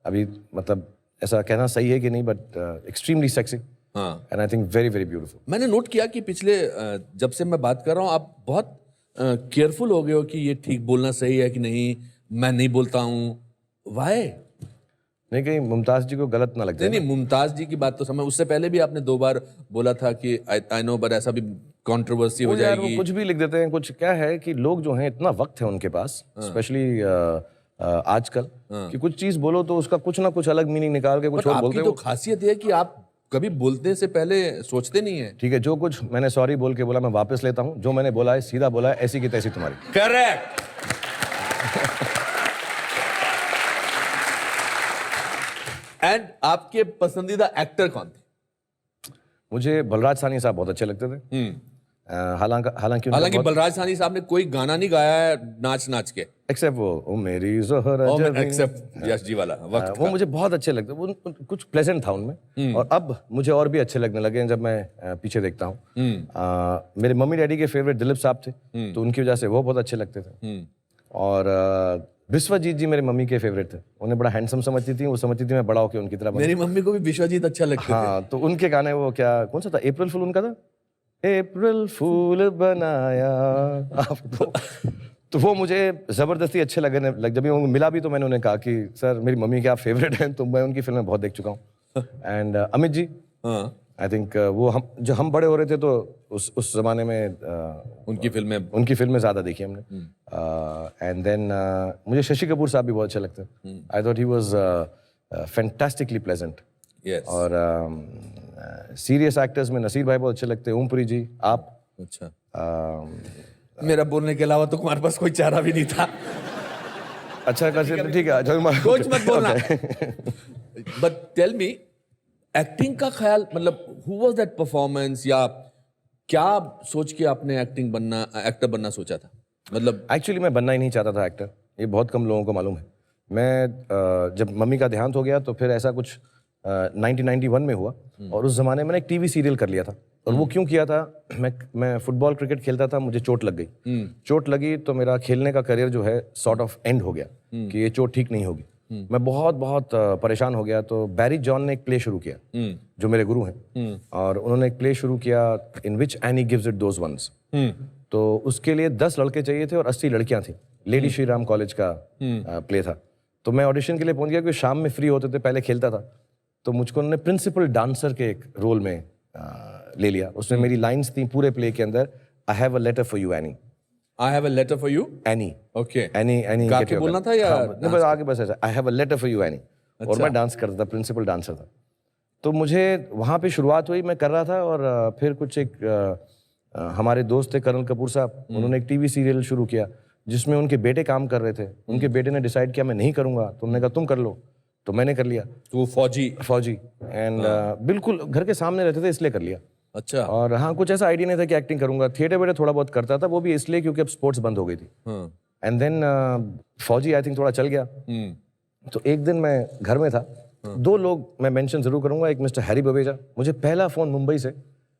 अभी मतलब ऐसा कहना सही है कि नहीं, but extremely sexy. And I think very very beautiful. मैंने नोट किया कि पिछले जब से मैं बात कर रहा हूँ आप बहुत केयरफुल हो गए हो कि ये ठीक बोलना सही है कि नहीं. मैं नहीं बोलता हूँ. वाई? नहीं, कहीं मुमताज जी को गलत ना लग जाए. नहीं, मुमताज जी की बात तो समझ. उससे पहले भी आपने 2 बार बोला था कि आई नो, बट ऐसा भी कंट्रोवर्सी हो जाएगी. वो कुछ भी लिख देते हैं. कुछ क्या है कि लोग जो हैं, इतना वक्त है उनके पास, स्पेशली आजकल, कि कुछ चीज बोलो तो उसका कुछ ना कुछ अलग मीनिंग निकाल के कुछ और बोलते हैं. तो खासियत है कि आप कभी बोलने से पहले सोचते नहीं है. ठीक है, जो कुछ मैंने सॉरी बोल के बोला मैं वापस लेता हूं. जो मैंने बोला है सीधा बोला है, ऐसी की तैसी तुम्हारी. करेक्ट. एंड आपके पसंदीदा एक्टर कौन थे? मुझे बलराज साहनी साहब बहुत अच्छे लगते थे. हालांकि बलराज साहनी साहब ने कोई गाना नहीं गाया है नाच के, एक्सेप्ट वो ओ मेरी ज़ोहरा, एक्सेप्ट यश जी वाला वक्त. वो मुझे बहुत अच्छे लगते. वो कुछ प्लेजेंट था उनमें. और अब मुझे और भी अच्छे लगने लगे जब मैं पीछे देखता हूँ. मेरे मम्मी डैडी के फेवरेट दिलीप साहब थे, तो उनकी वजह से वो बहुत अच्छे लगते थे. और विश्वजीत जी मेरी मम्मी के फेवरेट थे. उन्हें बड़ा हैंडसम समझती थी. वो समझती थी मैं बड़ा होकर उनकी तरह. मेरी मम्मी को भी विश्वजीत अच्छा लगता था. हाँ, तो उनके गाने, वो क्या कौन सा था, अप्रैल फूल उनका था, अप्रैल फूल बनाया आपको. तो वो मुझे जबरदस्ती अच्छे लगने जब भी मिला भी तो मैंने उन्हें कहा कि सर मेरी मम्मी के आप फेवरेट हैं. तो मैं उनकी फिल्में बहुत देख चुका हूँ. And Amit ji, I think वो हम बड़े हो रहे थे तो उस जमाने में उनकी फिल्में ज़्यादा देखी हमने। एंड देन मुझे शशि कपूर साहब भी बहुत अच्छे लगते हैं। I thought he was fantastically pleasant. Yes. और सीरियस एक्टर्स में नसीर भाई बहुत अच्छे लगते हैं, ओमपुरी जी, आप। अच्छा। मेरा बोलने के अलावा तो तुम्हारे पास कोई चारा भी नहीं था। अच्छा ठीक है, सोच मत बोलना। बट टेल मी, एक्टिंग का ख्याल मतलब हु वाज दैट परफॉर्मेंस, या क्या सोच के आपने एक्टर बनना सोचा था? मतलब एक्चुअली मैं बनना ही नहीं चाहता था एक्टर, ये बहुत कम लोगों को मालूम है। मैं जब मम्मी का देहांत हो गया तो फिर ऐसा कुछ 1991 में हुआ, और उस जमाने में मैंने एक टीवी सीरियल कर लिया था। और वो क्यों किया था, मैं फुटबॉल क्रिकेट खेलता था, मुझे चोट लग गई। चोट लगी तो मेरा खेलने का करियर जो है सॉर्ट ऑफ एंड हो गया कि ये चोट ठीक नहीं होगी। मैं बहुत बहुत परेशान हो गया। तो बैरी जॉन ने एक प्ले शुरू किया, जो मेरे गुरु हैं, और उन्होंने एक प्ले शुरू किया in which Annie gives it those ones. तो उसके लिए 10 लड़के चाहिए थे और 80 लड़कियां थी। लेडी श्री राम कॉलेज का प्ले था। तो मैं ऑडिशन के लिए पहुंच गया, क्योंकि शाम में फ्री होते थे, पहले खेलता था। तो मुझको उन्होंने प्रिंसिपल डांसर के एक रोल में ले लिया। उसमें मेरी लाइंस थी पूरे प्ले के अंदर, I have a letter for you Annie. I have a letter for you Annie. Okay. Annie गा के बोलना था या नहीं, बस आगे बस ऐसा, I have a letter for you any. और मैं डांस करता था, प्रिंसिपल डांसर था। तो मुझे वहाँ पे शुरुआत हुई, मैं कर रहा था। और फिर कुछ हमारे दोस्त थे कर्नल कपूर साहब, उन्होंने एक टीवी सीरियल शुरू किया जिसमें उनके बेटे काम कर रहे थे। उनके बेटे ने डिसाइड किया मैं नहीं करूँगा, तो उन्होंने कहा तुम कर लो, तो मैंने कर लिया। तो वो फौजी एंड बिल्कुल घर के सामने रहते थे, इसलिए कर लिया। अच्छा। और हाँ, कुछ ऐसा आइडिया नहीं था कि एक्टिंग करूंगा। थिएटर वेटर थोड़ा बहुत करता था, वो भी इसलिए क्योंकि अब स्पोर्ट्स बंद हो गई थी। एंड देन फौजी आई थिंक थोड़ा चल गया। तो एक दिन मैं घर में था, 2 लोग मैं मेंशन जरूर करूंगा। एक मिस्टर हैरी बवेजा, मुझे पहला फोन मुंबई से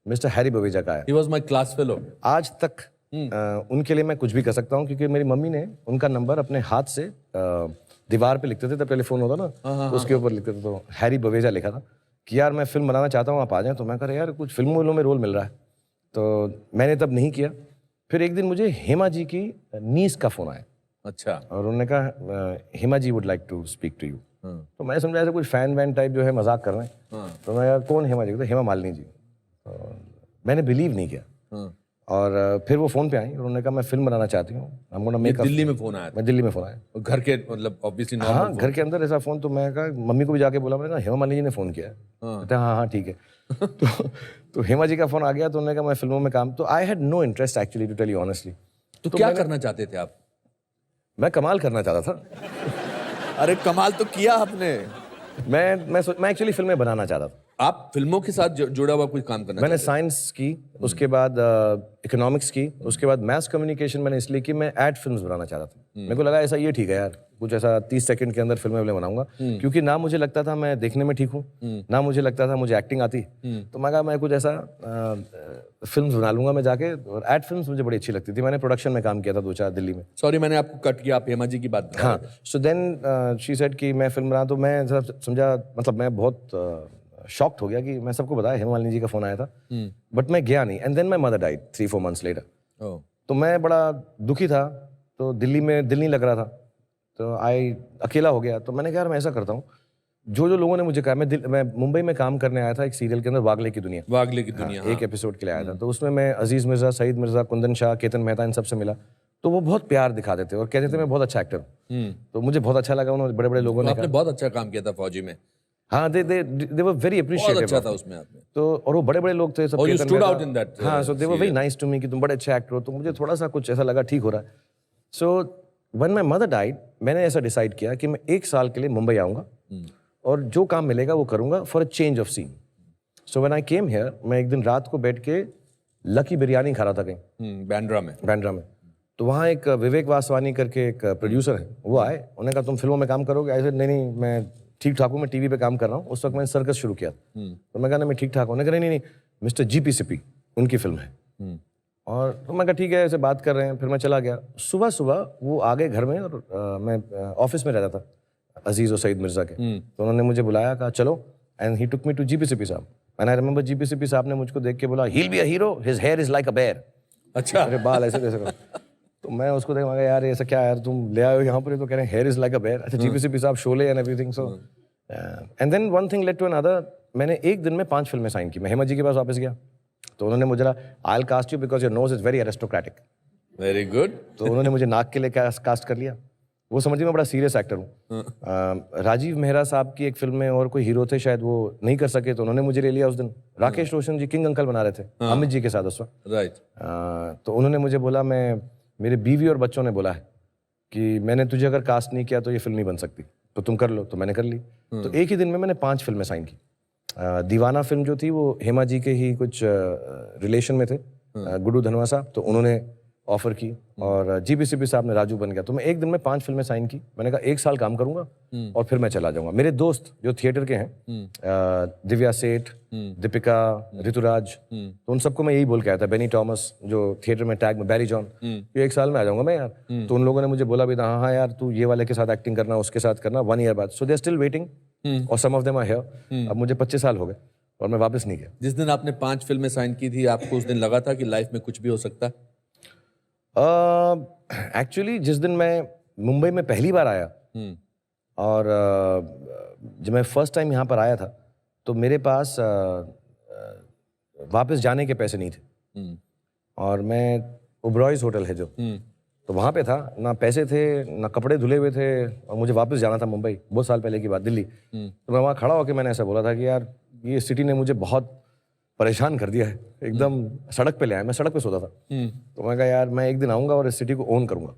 मिस्टर हैरी बवेजा का आया। He was my class fellow. आज तक उनके लिए मैं कुछ भी कर सकता हूँ, क्योंकि मेरी मम्मी ने उनका नंबर अपने हाथ से दीवार पे लिखते थे, तब टेलीफोन होता ना, उसके ऊपर लिखते थे। तो हैरी बवेजा लिखा था कि यार मैं फिल्म बनाना चाहता हूँ, आप आ जाएं। तो मैं कह रहा यार कुछ फिल्मों में रोल मिल रहा है, तो मैंने तब नहीं किया। फिर एक दिन मुझे हेमा जी की नीस का फोन आया। अच्छा। और उन्होंने कहा Hema ji would like to speak to you. तो मैं समझा ऐसा कुछ फैन वैन टाइप जो है, मजाक कर रहे हैं। तो मैं कहा कौन हेमा जी? तो हेमा मालिनी जी। तो मैंने बिलीव नहीं किया। और फिर वो फोन पे आई, उन्होंने कहा मैं फिल्म बनाना चाहती हूँ। दिल्ली में फोन आया था? मैं दिल्ली में फोन आया, घर के मतलब ऑब्वियसली नॉर्मल। हाँ, घर के अंदर ऐसा फोन। तो मैं कहा मम्मी को भी जाके बोला, मैंने कहा हेमा मालिनी जी ने फोन किया है। कहते हाँ ठीक है। तो हेमा जी का फोन आ गया, तो उन्होंने कहा मैं फिल्मों में काम। तो I had no interest actually, to tell you honestly. तो क्या करना चाहते थे आप? मैं कमाल करना चाहता था। अरे कमाल तो किया आपने। मैं एक्चुअली फिल्में बनाना चाहता था। आप फिल्मों के साथ जुड़ा हुआ कोई काम करना? मैंने साइंस की, उसके बाद इकोनॉमिक्स की, उसके बाद मैथ कम्युनिकेशन मैंने इसलिए कि मैं एड फिल्म्स बनाना चाहता था। मेरे को लगा ऐसा ये ठीक है यार, कुछ ऐसा 30 सेकंड के अंदर फिल्में बनाऊंगा, क्योंकि ना मुझे लगता था मैं देखने में ठीक हूँ, ना मुझे लगता था मुझे एक्टिंग आती। तो मैं कहा मैं कुछ ऐसा फिल्म्स बना लूंगा मैं जाके। और एड फिल्म्स मुझे बड़ी अच्छी लगती थी। मैंने प्रोडक्शन में काम किया था 2-4 दिल्ली में। सॉरी मैंने आपको कट किया, आप हेमा जी की बात। हाँ। सो देन शी सेड कि मैं फिल्म बना। तो मैं समझा, मतलब मैं बहुत शॉक्ड हो गया कि मैं सबको बताया हेमा मालिनी जी का फोन आया था, बट मैं गया नहीं। And then my mother died 3-4 months later. तो मैं बड़ा दुखी था, तो दिल्ली में दिल नहीं लग रहा था, तो अकेला हो गया। तो मैंने कहा यार मैं ऐसा करता हूँ, जो लोगों ने मुझे कहा, मैं मुंबई में काम करने आया था एक सीरियल के अंदर, वागले की दुनिया। एक एपिसोड के लिए आया था। तो उसमें मैं अजीज मिर्जा, सईद मिर्जा, कुंदन शाह, केतन मेहता, इन सबसे मिला। तो वो बहुत प्यार दिखाते थे और कहते थे मैं बहुत अच्छा एक्टर हूँ। तो मुझे बहुत अच्छा लगा, उन्होंने बड़े बड़े लोगों ने आपने बहुत अच्छा काम किया था फौजी में। हाँ, they were very appreciative। अच्छा था उसमें आपने। तो और वो बड़े बड़े लोग थे सब। Oh, you stood out in that, हाँ, so they were very nice to me कि तुम बड़े अच्छे एक्टर हो। तो मुझे थोड़ा सा कुछ ऐसा लगा ठीक हो रहा है। So when my mother died, मैंने ऐसा डिसाइड किया कि मैं 1 साल के लिए मुंबई आऊँगा और जो काम मिलेगा वो करूँगा for a change of scene. So when I came here, मैं एक दिन रात को बैठ के लकी बिरयानी खा रहा था कहीं बांद्रा में। तो वहाँ एक विवेक वासवानी करके एक प्रोड्यूसर है, वो आए। उन्होंने कहा तुम फिल्मों में काम करोगे? ऐसे नहीं, मैं ठीक ठाक हूँ, मैं टीवी पे काम कर रहा हूँ। उस वक्त मैंने सर्कस शुरू किया। तो मैं कहा मैं ठीक ठाक हूँ। उन्होंने कहा नहीं, मिस्टर GP उनकी फिल्म है। और तो मैं कहा ठीक है, ऐसे बात कर रहे हैं। फिर मैं चला गया। सुबह वो आ गए घर में, और मैं ऑफिस में रहता था अजीज और सईद मिर्जा के। तो उन्होंने मुझे बुलाया, कहा चलो, and he took me to GP साहब। एंड आई रिमेंबर GP साहब ने मुझको देख के बोला, he will be a hero, his hair is like a bear. अच्छा। मेरे बाल ऐसे कैसे करो? तो मैं उसको देख, यार ऐसा क्या यार, तुम ले आए हो यहाँ पर? तो कह रहे हैं hair is like a bear. अच्छा, GP साहब, Sholay and everything. So and then one thing led to another. मैंने एक दिन में 5 फिल्में साइन की। मैं हेमा जी के पास वापस गया तो उन्होंने मुझे I will cast you because your nose is very aristocratic. Very good. तो उन्होंने मुझे नाक के लिए कास्ट कर लिया। वो समझिए मैं बड़ा सीरियस एक्टर हूँ। राजीव मेहरा साहब की एक फिल्म में और कोई हीरो थे शायद, वो नहीं कर सके तो उन्होंने मुझे ले लिया उस दिन। राकेश रोशन जी किंग अंकल बना रहे थे अमित जी के साथ उस वक्त। राइट। तो उन्होंने मुझे बोला, मेरे बीवी और बच्चों ने बोला है कि मैंने तुझे अगर कास्ट नहीं किया तो ये फिल्म नहीं बन सकती, तो तुम कर लो। तो मैंने कर ली। तो एक ही दिन में मैंने 5 फिल्में साइन की। दीवाना फिल्म जो थी वो हेमा जी के ही कुछ रिलेशन में थे, गुड्डू धनवा साहब, तो उन्होंने ऑफर की, और जीबीसीबी साहब ने राजू बन गया। तो मैं एक दिन में 5 फिल्में साइन की। मैंने कहा 1 साल काम करूंगा और फिर मैं चला जाऊंगा। मेरे दोस्त जो थिएटर के हैं, दिव्या सेठ, दीपिका, ऋतुराज, तो उन सबको मैं यही बोल के आया था, बेनी थॉमस जो थिएटर में टैग में, बैरी जॉन, ये 1 साल में आ जाऊंगा मैं यार। तो उन लोगों ने मुझे बोला भी था, हाँ यार तू ये वाले के साथ एक्टिंग करना, उसके साथ करना, 1 ईयर बाद। सो दे आर स्टिल वेटिंग और सम ऑफ देम आर हियर। अब मुझे 25 साल हो गए और मैं वापस नहीं गया। जिस दिन आपने 5 फिल्में साइन की थी, आपको उस दिन लगा था कि लाइफ में कुछ भी हो सकता है? एक्चुअली जिस दिन मैं मुंबई में पहली बार आया और जब मैं फर्स्ट टाइम यहाँ पर आया था तो मेरे पास वापस जाने के पैसे नहीं थे। और मैं ओबरॉयज होटल है जो, तो वहाँ पे था, ना पैसे थे ना कपड़े धुले हुए थे, और मुझे वापस जाना था मुंबई, बहुत साल पहले की बात, दिल्ली। तो मैं वहाँ खड़ा होकर मैंने ऐसा बोला था कि यार ये सिटी ने मुझे बहुत परेशान कर दिया है, एकदम सड़क पे ले आया। मैं सड़क पे सोता था। तो मैं कहा यार मैं एक दिन आऊंगा और इस सिटी को ओन करूंगा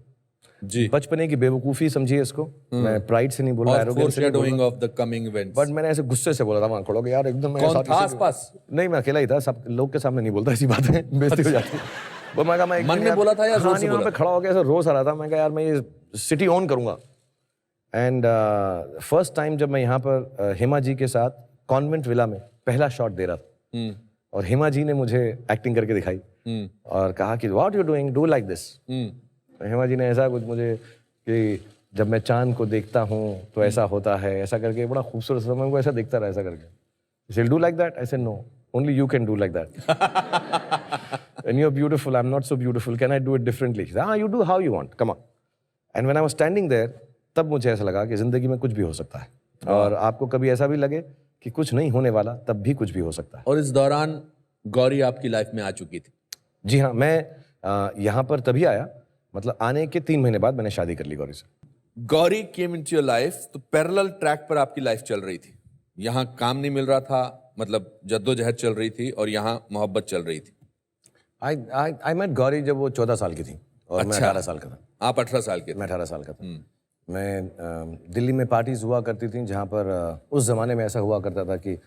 जी। बचपने की बेवकूफ़ी समझिए इसको। मैं प्राइड से नहीं बोल रहा, एरोगेंस से नहीं बोल रहा, of the coming events. But मैंने ऐसे गुस्से से बोला था वहाँ खड़ो के, यार एकदम मैं कौन था आसपास? नहीं, मैं अकेला ही था, सब लोग के सामने नहीं बोलता, ऐसी बात है, बेइज्जती हो जाती है। वो मैं कहा मैं मन में बोला था या जोर से वहाँ पे खड़ा होकर ऐसा रोज आ रहा था। मैं कहा यार मैं ये सिटी ओन करूंगा। एंड फर्स्ट टाइम जब मैं यहाँ पर हेमा जी के साथ कॉन्वेंट विला में पहला शॉट दे रहा था, और हेमा जी ने मुझे एक्टिंग करके दिखाई और कहा कि what you doing, do like this. Hema ji ने ऐसा कुछ मुझे कि जब मैं चांद को देखता हूँ तो ऐसा होता है, ऐसा करके बड़ा खूबसूरत सा, मैं उनको ऐसा देखता रहा ऐसा करके। She'll do like that? I said no, only you can do like that. And you're beautiful, I'm not so beautiful, can I do it differently? She said, you do how you want, come on. And when I was standing there, तब मुझे ऐसा लगा कि जिंदगी में कुछ भी हो सकता है, और आपको कभी ऐसा भी लगे कि कुछ नहीं होने वाला, तब भी कुछ भी हो सकता है। और इस दौरान गौरी आपकी लाइफ में आ चुकी थी? जी हाँ, मैं यहाँ पर तभी आया, मतलब आने के 3 महीने बाद मैंने शादी कर ली गौरी से। Gauri came into your life, तो पैरेलल ट्रैक पर आपकी लाइफ चल रही थी। यहाँ काम नहीं मिल रहा था, मतलब जद्दोजहद चल रही थी, और यहाँ मोहब्बत चल रही थी। आई मेट गौरी जब वो 14 साल की थी और मैं 18 साल का था। आप 18 साल के थे? मैं 18 साल का था। मैं दिल्ली में पार्टीज हुआ करती थी जहाँ पर उस ज़माने में ऐसा हुआ करता था कि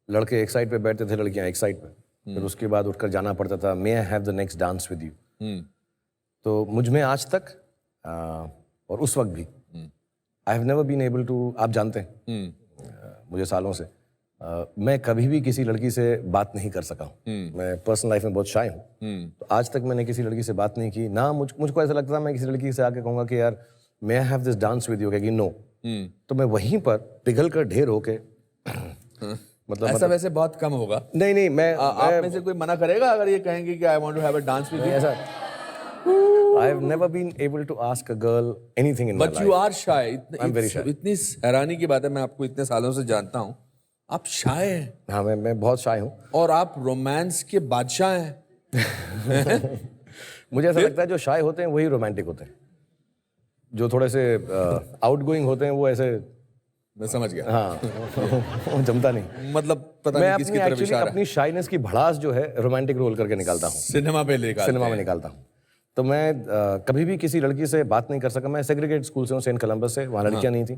लड़के एक साइड पे बैठते थे, लड़कियाँ एक साइड पे, फिर उसके बाद उठकर जाना पड़ता था, may I have the next dance with you. तो मुझ में आज तक और उस वक्त भी I have never been able to, आप जानते हैं मुझे सालों से, मैं कभी भी किसी लड़की से बात नहीं कर सका हूँ। मैं पर्सनल लाइफ में बहुत शाय हूँ, तो आज तक मैंने किसी लड़की से बात नहीं की ना। मुझको ऐसा लगता था मैं किसी लड़की से आके कहूँगा कि यार may I have this dance with you, कहेगी नो, तो मैं वहीं पर पिघल कर ढेर होके मतलब ऐसा वैसे बहुत कम होगा। नहीं मैं आप में से कोई मना करेगा अगर ये कहेंगे कि I want to have a dance with you? ऐसा I have never been able to ask a girl anything in my life. But you are shy. I'm very shy. इतनी हैरानी की बात है, मैं आपको इतने सालों से जानता हूँ, आप शाय हैं। हाँ, मैं बहुत शाय हूँ। और आप रोमांस के बादशाह हैं। मुझे ऐसा लगता है जो शाय होते हैं वही रोमांटिक होते हैं, जो थोड़े से आउटगोइंग होते हैं वो ऐसे, मैं समझ गया। हाँ वो जमता नहीं, मतलब पता मैं नहीं किसकी तरफ इशारा है। अपनी शाइनेस की भड़ास जो है रोमांटिक रोल करके निकालता हूँ, सिनेमा में निकालता हूँ। तो मैं कभी भी किसी लड़की से बात नहीं कर सका। मैं सेग्रीगेट स्कूल से हूँ, सेंट कोलंबस से, वहाँ लड़कियाँ नहीं थी।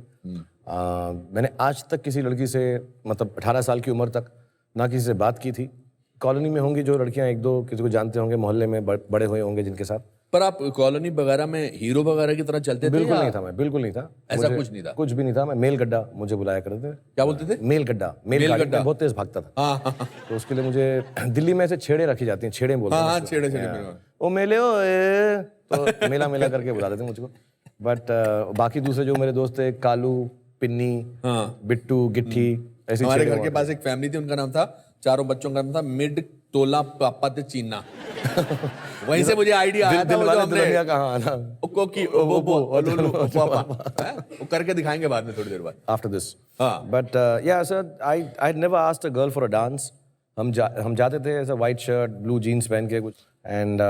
मैंने आज तक किसी लड़की से, मतलब 18 साल की उम्र तक ना किसी से बात की थी। कॉलोनी में होंगी जो लड़कियाँ, 1-2 किसी को जानते होंगे, मोहल्ले में बड़े हुए होंगे जिनके साथ। पर आप कॉलोनी वगैरह में हीरो वगैरह की तरह चलते थे? बिल्कुल नहीं था मैं, बिल्कुल नहीं था। ऐसा कुछ नहीं था? कुछ भी नहीं था। मैं मेल गड्ढा मुझे बुलाया करते थे। क्या बोलते थे? मेल गड्ढा। मेल गड्ढा बहुत तेज भागता था। हाँ। तो उसके लिए मुझे दिल्ली में ऐसे छेड़े रखी जाती हैं, छेड़े बोलते हैं। हाँ, छेड़े ओ मेले ओ, तो मेला करके बुलाते थे मुझको। बट बाकी दूसरे जो मेरे दोस्त थे, कालू, पिन्नी, बिट्टू, गिट्ठी, ऐसे हमारे घर के पास एक फैमिली थी, उनका नाम था, चारों बच्चों का नाम था मिड तोला पापा ते चीना वहीं से मुझे आइडिया आया था वो जो हमने दुल्हनिया कहाँ आना कोकी ओबो ओलुलु पापा हैं? वो करके दिखाएंगे बाद में थोड़ी देर बाद after this. हाँ। But yeah, sir, I never asked a girl for a dance. हम जाते थे ऐसा white shirt, blue jeans पहन के कुछ and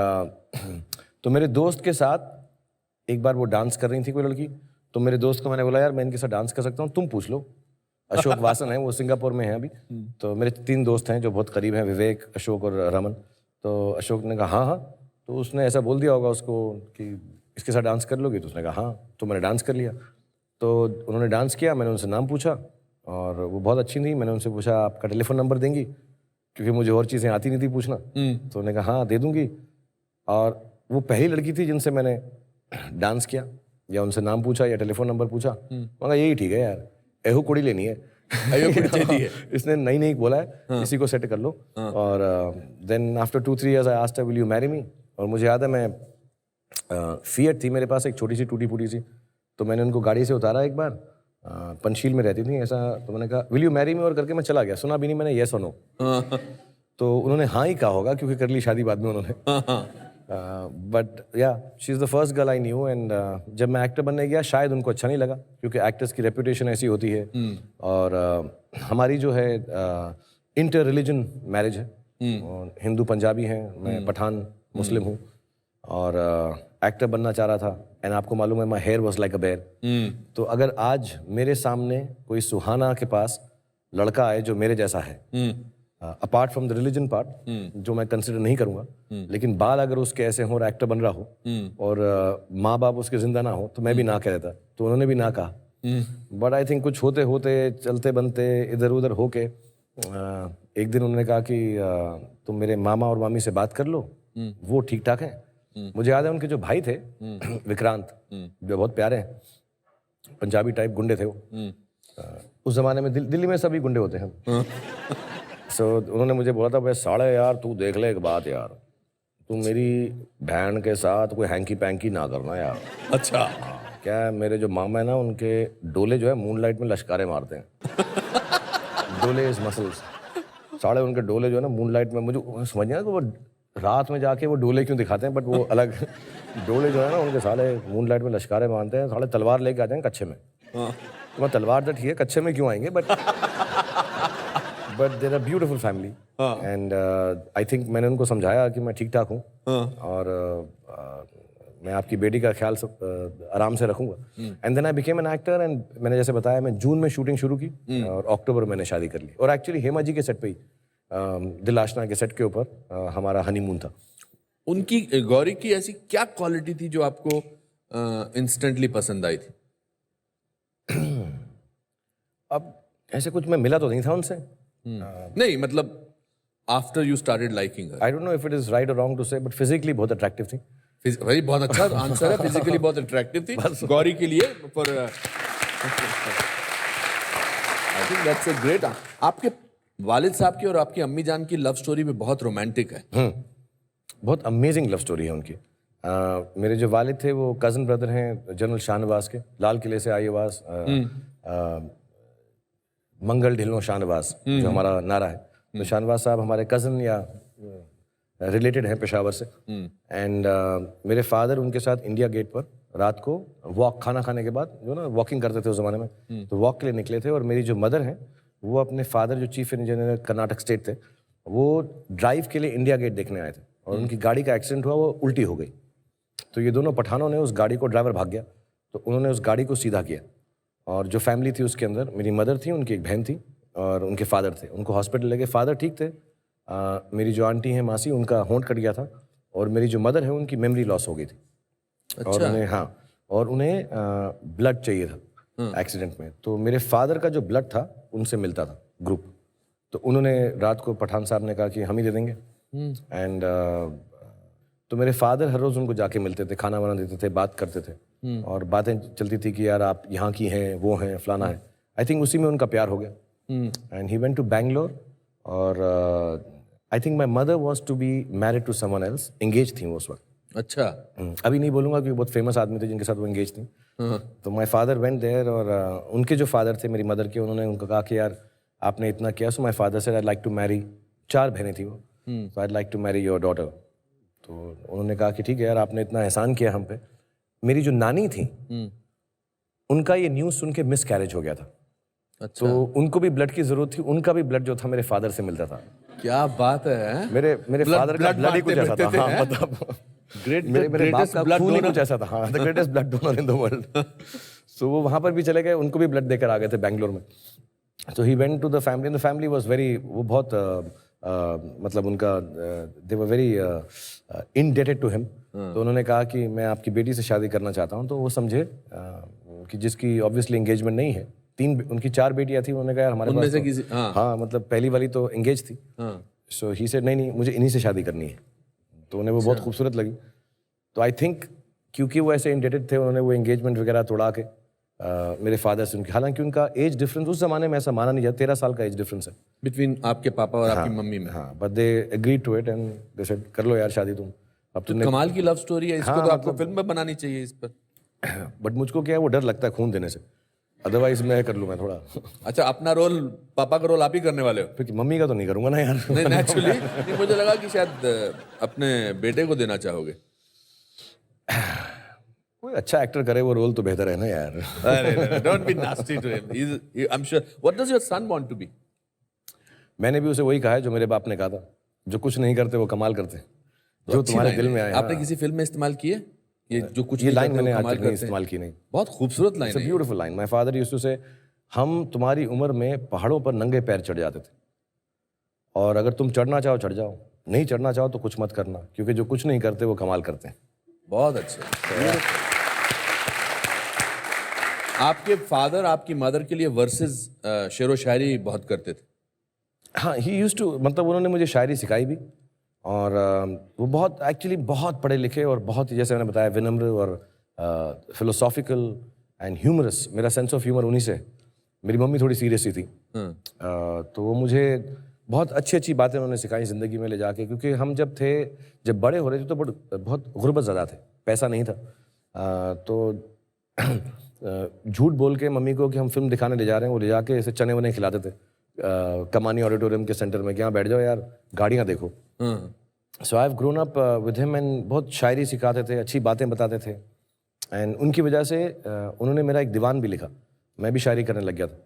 तो मेरे दोस्त के साथ एक बार वो डांस कर रही थी कोई लड़की, तो मेरे दोस्त को मैंने बोला यार मैं इनके साथ डांस कर सकता हूँ, तुम पूछ लो। अशोक वासन है, वो सिंगापुर में है अभी। तो मेरे 3 दोस्त हैं जो बहुत करीब हैं, विवेक, अशोक और रमन। तो अशोक ने कहा हाँ हाँ, तो उसने ऐसा बोल दिया होगा उसको कि इसके साथ डांस कर लोगी, तो उसने कहा हाँ, तो मैंने डांस कर लिया। तो उन्होंने डांस किया, मैंने उनसे नाम पूछा और वो बहुत अच्छी थी। मैंने उनसे पूछा आपका टेलीफोन नंबर देंगी, क्योंकि मुझे और चीज़ें आती नहीं थी पूछना। तो उन्होंने कहा हाँ दे दूँगी। और वो पहली लड़की थी जिनसे मैंने डांस किया या उनसे नाम पूछा या टेलीफोन नंबर पूछा। मगर यही ठीक है यार, एहू कुड़ी लेनी है, इसने नई बोला है, इसी को सेट कर लो। और then after 2-3 years I asked her will you marry me. और मुझे याद है मैं फिएट थी मेरे पास एक छोटी सी टूटी फूटी सी, तो मैंने उनको गाड़ी से उतारा एक बार, पंचशील में रहती थी ऐसा, तो मैंने कहा विल यू मैरी मी और करके मैं चला गया, सुना भी नहीं मैंने येस और नो। तो उन्होंने हाँ ही कहा होगा क्योंकि कर ली शादी बाद में उन्होंने। बट या she is the first girl I knew. And जब मैं एक्टर बनने गया शायद उनको अच्छा नहीं लगा, क्योंकि एक्टर्स की रेपुटेशन ऐसी होती है। और हमारी जो है इंटर रिलीजन मैरिज है, और हिंदू पंजाबी हैं, मैं पठान मुस्लिम हूँ, और एक्टर बनना चाह रहा था। एंड आपको मालूम है my hair was like a bear. तो अगर आज मेरे सामने कोई सुहाना के पास लड़का आए जो मेरे जैसा है, apart from the religion part जो मैं कंसिडर नहीं करूंगा, लेकिन बाल अगर उसके ऐसे हो और एक्टर बन रहा हो और माँ बाप उसके जिंदा ना हो, तो मैं भी ना कह देता। तो उन्होंने भी ना कहा। बट आई थिंक कुछ होते होते चलते बनते इधर उधर होके एक दिन उन्होंने कहा कि तुम मेरे मामा और मामी से बात कर लो, वो ठीक ठाक है। मुझे याद है उनके जो भाई थे विक्रांत, जो बहुत प्यारे हैं, पंजाबी टाइप गुंडे थे वो। उस जमाने में दिल्ली में सभी गुंडे होते हैं। सो उन्होंने मुझे बोला था भाई साले यार तू देख ले एक बात यार, तू मेरी बहन के साथ कोई हैंकी पैंकी ना करना यार। अच्छा। क्या है, मेरे जो मामा है ना उनके डोले जो है मूनलाइट में लश्कारे मारते हैं। डोले इज मसल्स, साले उनके डोले जो है ना मूनलाइट में, मुझे समझ नहीं आया कि वो रात में जाके वो डोले क्यों दिखाते हैं, बट वो अलग डोले जो है ना उनके साले मूनलाइट में लश्कारे मारते हैं। साले तलवार लेके आते हैं कच्छे में। तो मैं तलवार तो ठीक है, कच्छे में क्यों आएंगे, but there are beautiful family. And I think मैंने उनको समझाया कि मैं ठीक ठाक हूँ, और मैं आपकी बेटी का ख्याल आराम से रखूंगा। And then I became an actor. And मैंने जैसे बताया मैं जून में शूटिंग शुरू की और अक्टूबर में मैंने शादी कर ली। और एक्चुअली हेमा जी के सेट पे ही, दिल आशना के सेट के ऊपर हमारा हनीमून था। उनकी गौरी की ऐसी क्या क्वालिटी थी जो आपको इंस्टेंटली पसंद आई थी? अब ऐसे कुछ मैं मिला तो नहीं था उनसे। नहीं मतलब after you started liking her. I don't know if it is right और रॉन्ग टू से, बट फिजिकली बहुत अट्रैक्टिव थी। भाई बहुत अच्छा आंसर है, फिजिकली बहुत अट्रैक्टिव थी गौरी के लिए। पर I think that's a great. आपके वालिद साहब की और आपकी अम्मी जान की लव स्टोरी भी बहुत रोमांटिक है। बहुत अमेजिंग लव स्टोरी है उनकी। मेरे जो वालिद थे वो कज़न ब्रदर हैं जनरल शाहनवाज के, लाल किले से आए आवाज, मंगल ढिलो शाहनवाज जो हमारा नारा है। तो शाहनवाज साहब हमारे कज़न या रिलेटेड हैं पेशावर से। एंड मेरे फादर उनके साथ इंडिया गेट पर रात को वॉक, खाना खाने के बाद जो ना वॉकिंग करते थे उस ज़माने में, तो वॉक के लिए निकले थे। और मेरी जो मदर हैं वो अपने फादर जो चीफ इंजीनियर कर्नाटक स्टेट थे, वो ड्राइव के लिए इंडिया गेट देखने आए थे, और उनकी गाड़ी का एक्सीडेंट हुआ, वो उल्टी हो गई। तो ये दोनों पठानों ने उस गाड़ी को, ड्राइवर भाग गया तो उन्होंने उस गाड़ी को सीधा किया। और जो फैमिली थी उसके अंदर मेरी मदर थी, उनकी एक बहन थी और उनके फादर थे। उनको हॉस्पिटल ले गए, फादर ठीक थे। मेरी जो आंटी हैं मासी, उनका होंठ कट गया था, और मेरी जो मदर है उनकी मेमोरी लॉस हो गई थी। अच्छा। और उन्हें और उन्हें ब्लड चाहिए था एक्सीडेंट में। तो मेरे फादर का जो ब्लड था उनसे मिलता था ग्रुप, तो उन्होंने रात को पठान साहब ने कहा कि हम ही दे देंगे। एंड तो मेरे फादर हर रोज़ उनको जाके मिलते थे, खाना वाना देते थे, बात करते थे, और बातें चलती थी कि यार आप यहाँ की हैं, वो हैं, फलाना है। आई थिंक उसी में उनका प्यार हो गया। And he went to Bangalore, और I think my mother was to be married to someone else, engage थी वो उस वक्त। अच्छा। अभी नहीं बोलूँगा क्योंकि बहुत फेमस आदमी थे जिनके साथ वो एंगेज थी। तो माई फादर वेंट देयर, और उनके जो फादर थे मेरी मदर के, उन्होंने उनको कहा कि यार आपने इतना किया। सो माई फादर से आई लाइक टू मैरी। 4 बहनें थी वो, so I like to marry your daughter. तो उन्होंने कहा कि ठीक है यार, आपने इतना एहसान किया हम पे। मेरी जो नानी थी उनका ये न्यूज़ सुन के मिस कैरेज हो गया था। अच्छा, तो उनको भी ब्लड की जरूरत थी। उनका भी ब्लड जो था मेरे फादर से मिलता था। क्या बात है। मेरे फादर का ब्लड ही कुछ ऐसा था। हाँ, मतलब मेरे बाप का खून ही कुछ ऐसा था। हाँ, the greatest blood donor in the world. So वो वहाँ पर भी चले गए, उनको भी ब्लड देकर आ गए थे बैंगलोर में। तो he went to the family and the family was very, वो बहुत मतलब उनका they were very indebted to him. तो उन्होंने कहा कि मैं आपकी बेटी से शादी करना चाहता हूँ। तो वो समझे कि जिसकी ऑब्वियसली एंगेजमेंट नहीं है, उनकी 4 बेटियां थी। उन्होंने कहा यार हमारे पास से किसी, हाँ मतलब पहली वाली तो एंगेज थी। सो ही सेड नहीं मुझे इन्हीं से शादी करनी है। तो उन्हें वो बहुत खूबसूरत लगी। तो आई थिंक क्योंकि वो ऐसे इंडेटेड थे, उन्होंने वो एंगेजमेंट वगैरह तोड़ा के मेरे फादर से उनकी, हालांकि उनका एज डिफरेंस उस जमाने में ऐसा माना नहीं जाता, 13 साल का एज डिफरेंस है बिटवीन आपके पापा और आपकी मम्मी में। हाँ, but they agreed to it and they said कर लो यार शादी तुम। अब तुमने कमाल की लव स्टोरी है, इसको तो आपको फिल्म में बनानी चाहिए इस पर। बट मुझको क्या है, वो डर लगता है खून देने से, अदरवाइज मैं कर लूँ मैं थोड़ा। अच्छा, अपना रोल, पापा का रोल आप ही करने वाले हो? फिर मम्मी का तो नहीं करूँगा ना यार। नहीं, नेचुरली मुझे लगा कि शायद अपने बेटे को देना चाहोगे। कोई अच्छा एक्टर करे वो रोल तो बेहतर है ना यार। अरे don't be nasty to him, I am sure. What does your son want to be? मैंने भी उसे वही कहा है जो मेरे बाप ने कहा था, जो कुछ नहीं करते वो कमाल करते, जो तुम्हारे दिल में आए। आपने किसी फिल्म में इस्तेमाल की है ये, जो कुछ ये नहीं लाइन करते मैंने वो आज कमाल तक नहीं करते हैं? इस्तेमाल की नहीं। बहुत खूबसूरत लाइन है। Beautiful line. My father used to say, हम तुम्हारी उम्र में पहाड़ों पर नंगे पैर चढ़ जाते थे, और अगर तुम चढ़ना चाहो चढ़ जाओ, नहीं चढ़ना चाहो तो कुछ मत करना, क्योंकि जो कुछ नहीं करते वो कमाल करते हैं। बहुत अच्छे। आपके फादर आपकी मदर के लिए वर्सेस शेरो शायरी बहुत करते थे। हाँ, ही यूज्ड टू, मतलब उन्होंने मुझे शायरी सिखाई भी, और वो बहुत एक्चुअली बहुत पढ़े लिखे और बहुत, जैसे मैंने बताया, विनम्र और फिलोसॉफिकल एंड ह्यूमरस। मेरा सेंस ऑफ ह्यूमर उन्हीं से है। मेरी मम्मी थोड़ी सीरियस ही थी, तो वो मुझे बहुत अच्छी अच्छी बातें उन्होंने सिखाई ज़िंदगी में ले जाके, क्योंकि हम जब बड़े हो रहे थे तो बहुत गुर्बत ज़्यादा थे, पैसा नहीं था। तो झूठ बोल के मम्मी को कि हम फिल्म दिखाने ले जा रहे हैं, वो ले जाके ऐसे चने वने खिलाते थे कमानी ऑडिटोरियम के सेंटर में, कि यहाँ बैठ जाओ यार, गाड़ियाँ देखो। So I have grown up with him, and बहुत शायरी सिखाते थे, अच्छी बातें बताते थे, एंड उनकी वजह से उन्होंने मेरा एक दीवान भी लिखा। मैं भी शायरी करने लग गया था,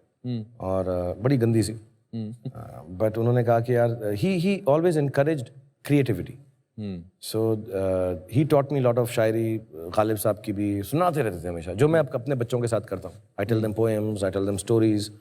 और बड़ी गंदी सी, बट उन्होंने कहा कि यार he always encouraged creativity. So he taught me lot of shayari. Ghalib साहब की भी सुनाते रहते थे हमेशा, जो मैं अपने बच्चों के साथ करता हूँ। I tell them poems, I tell them stories.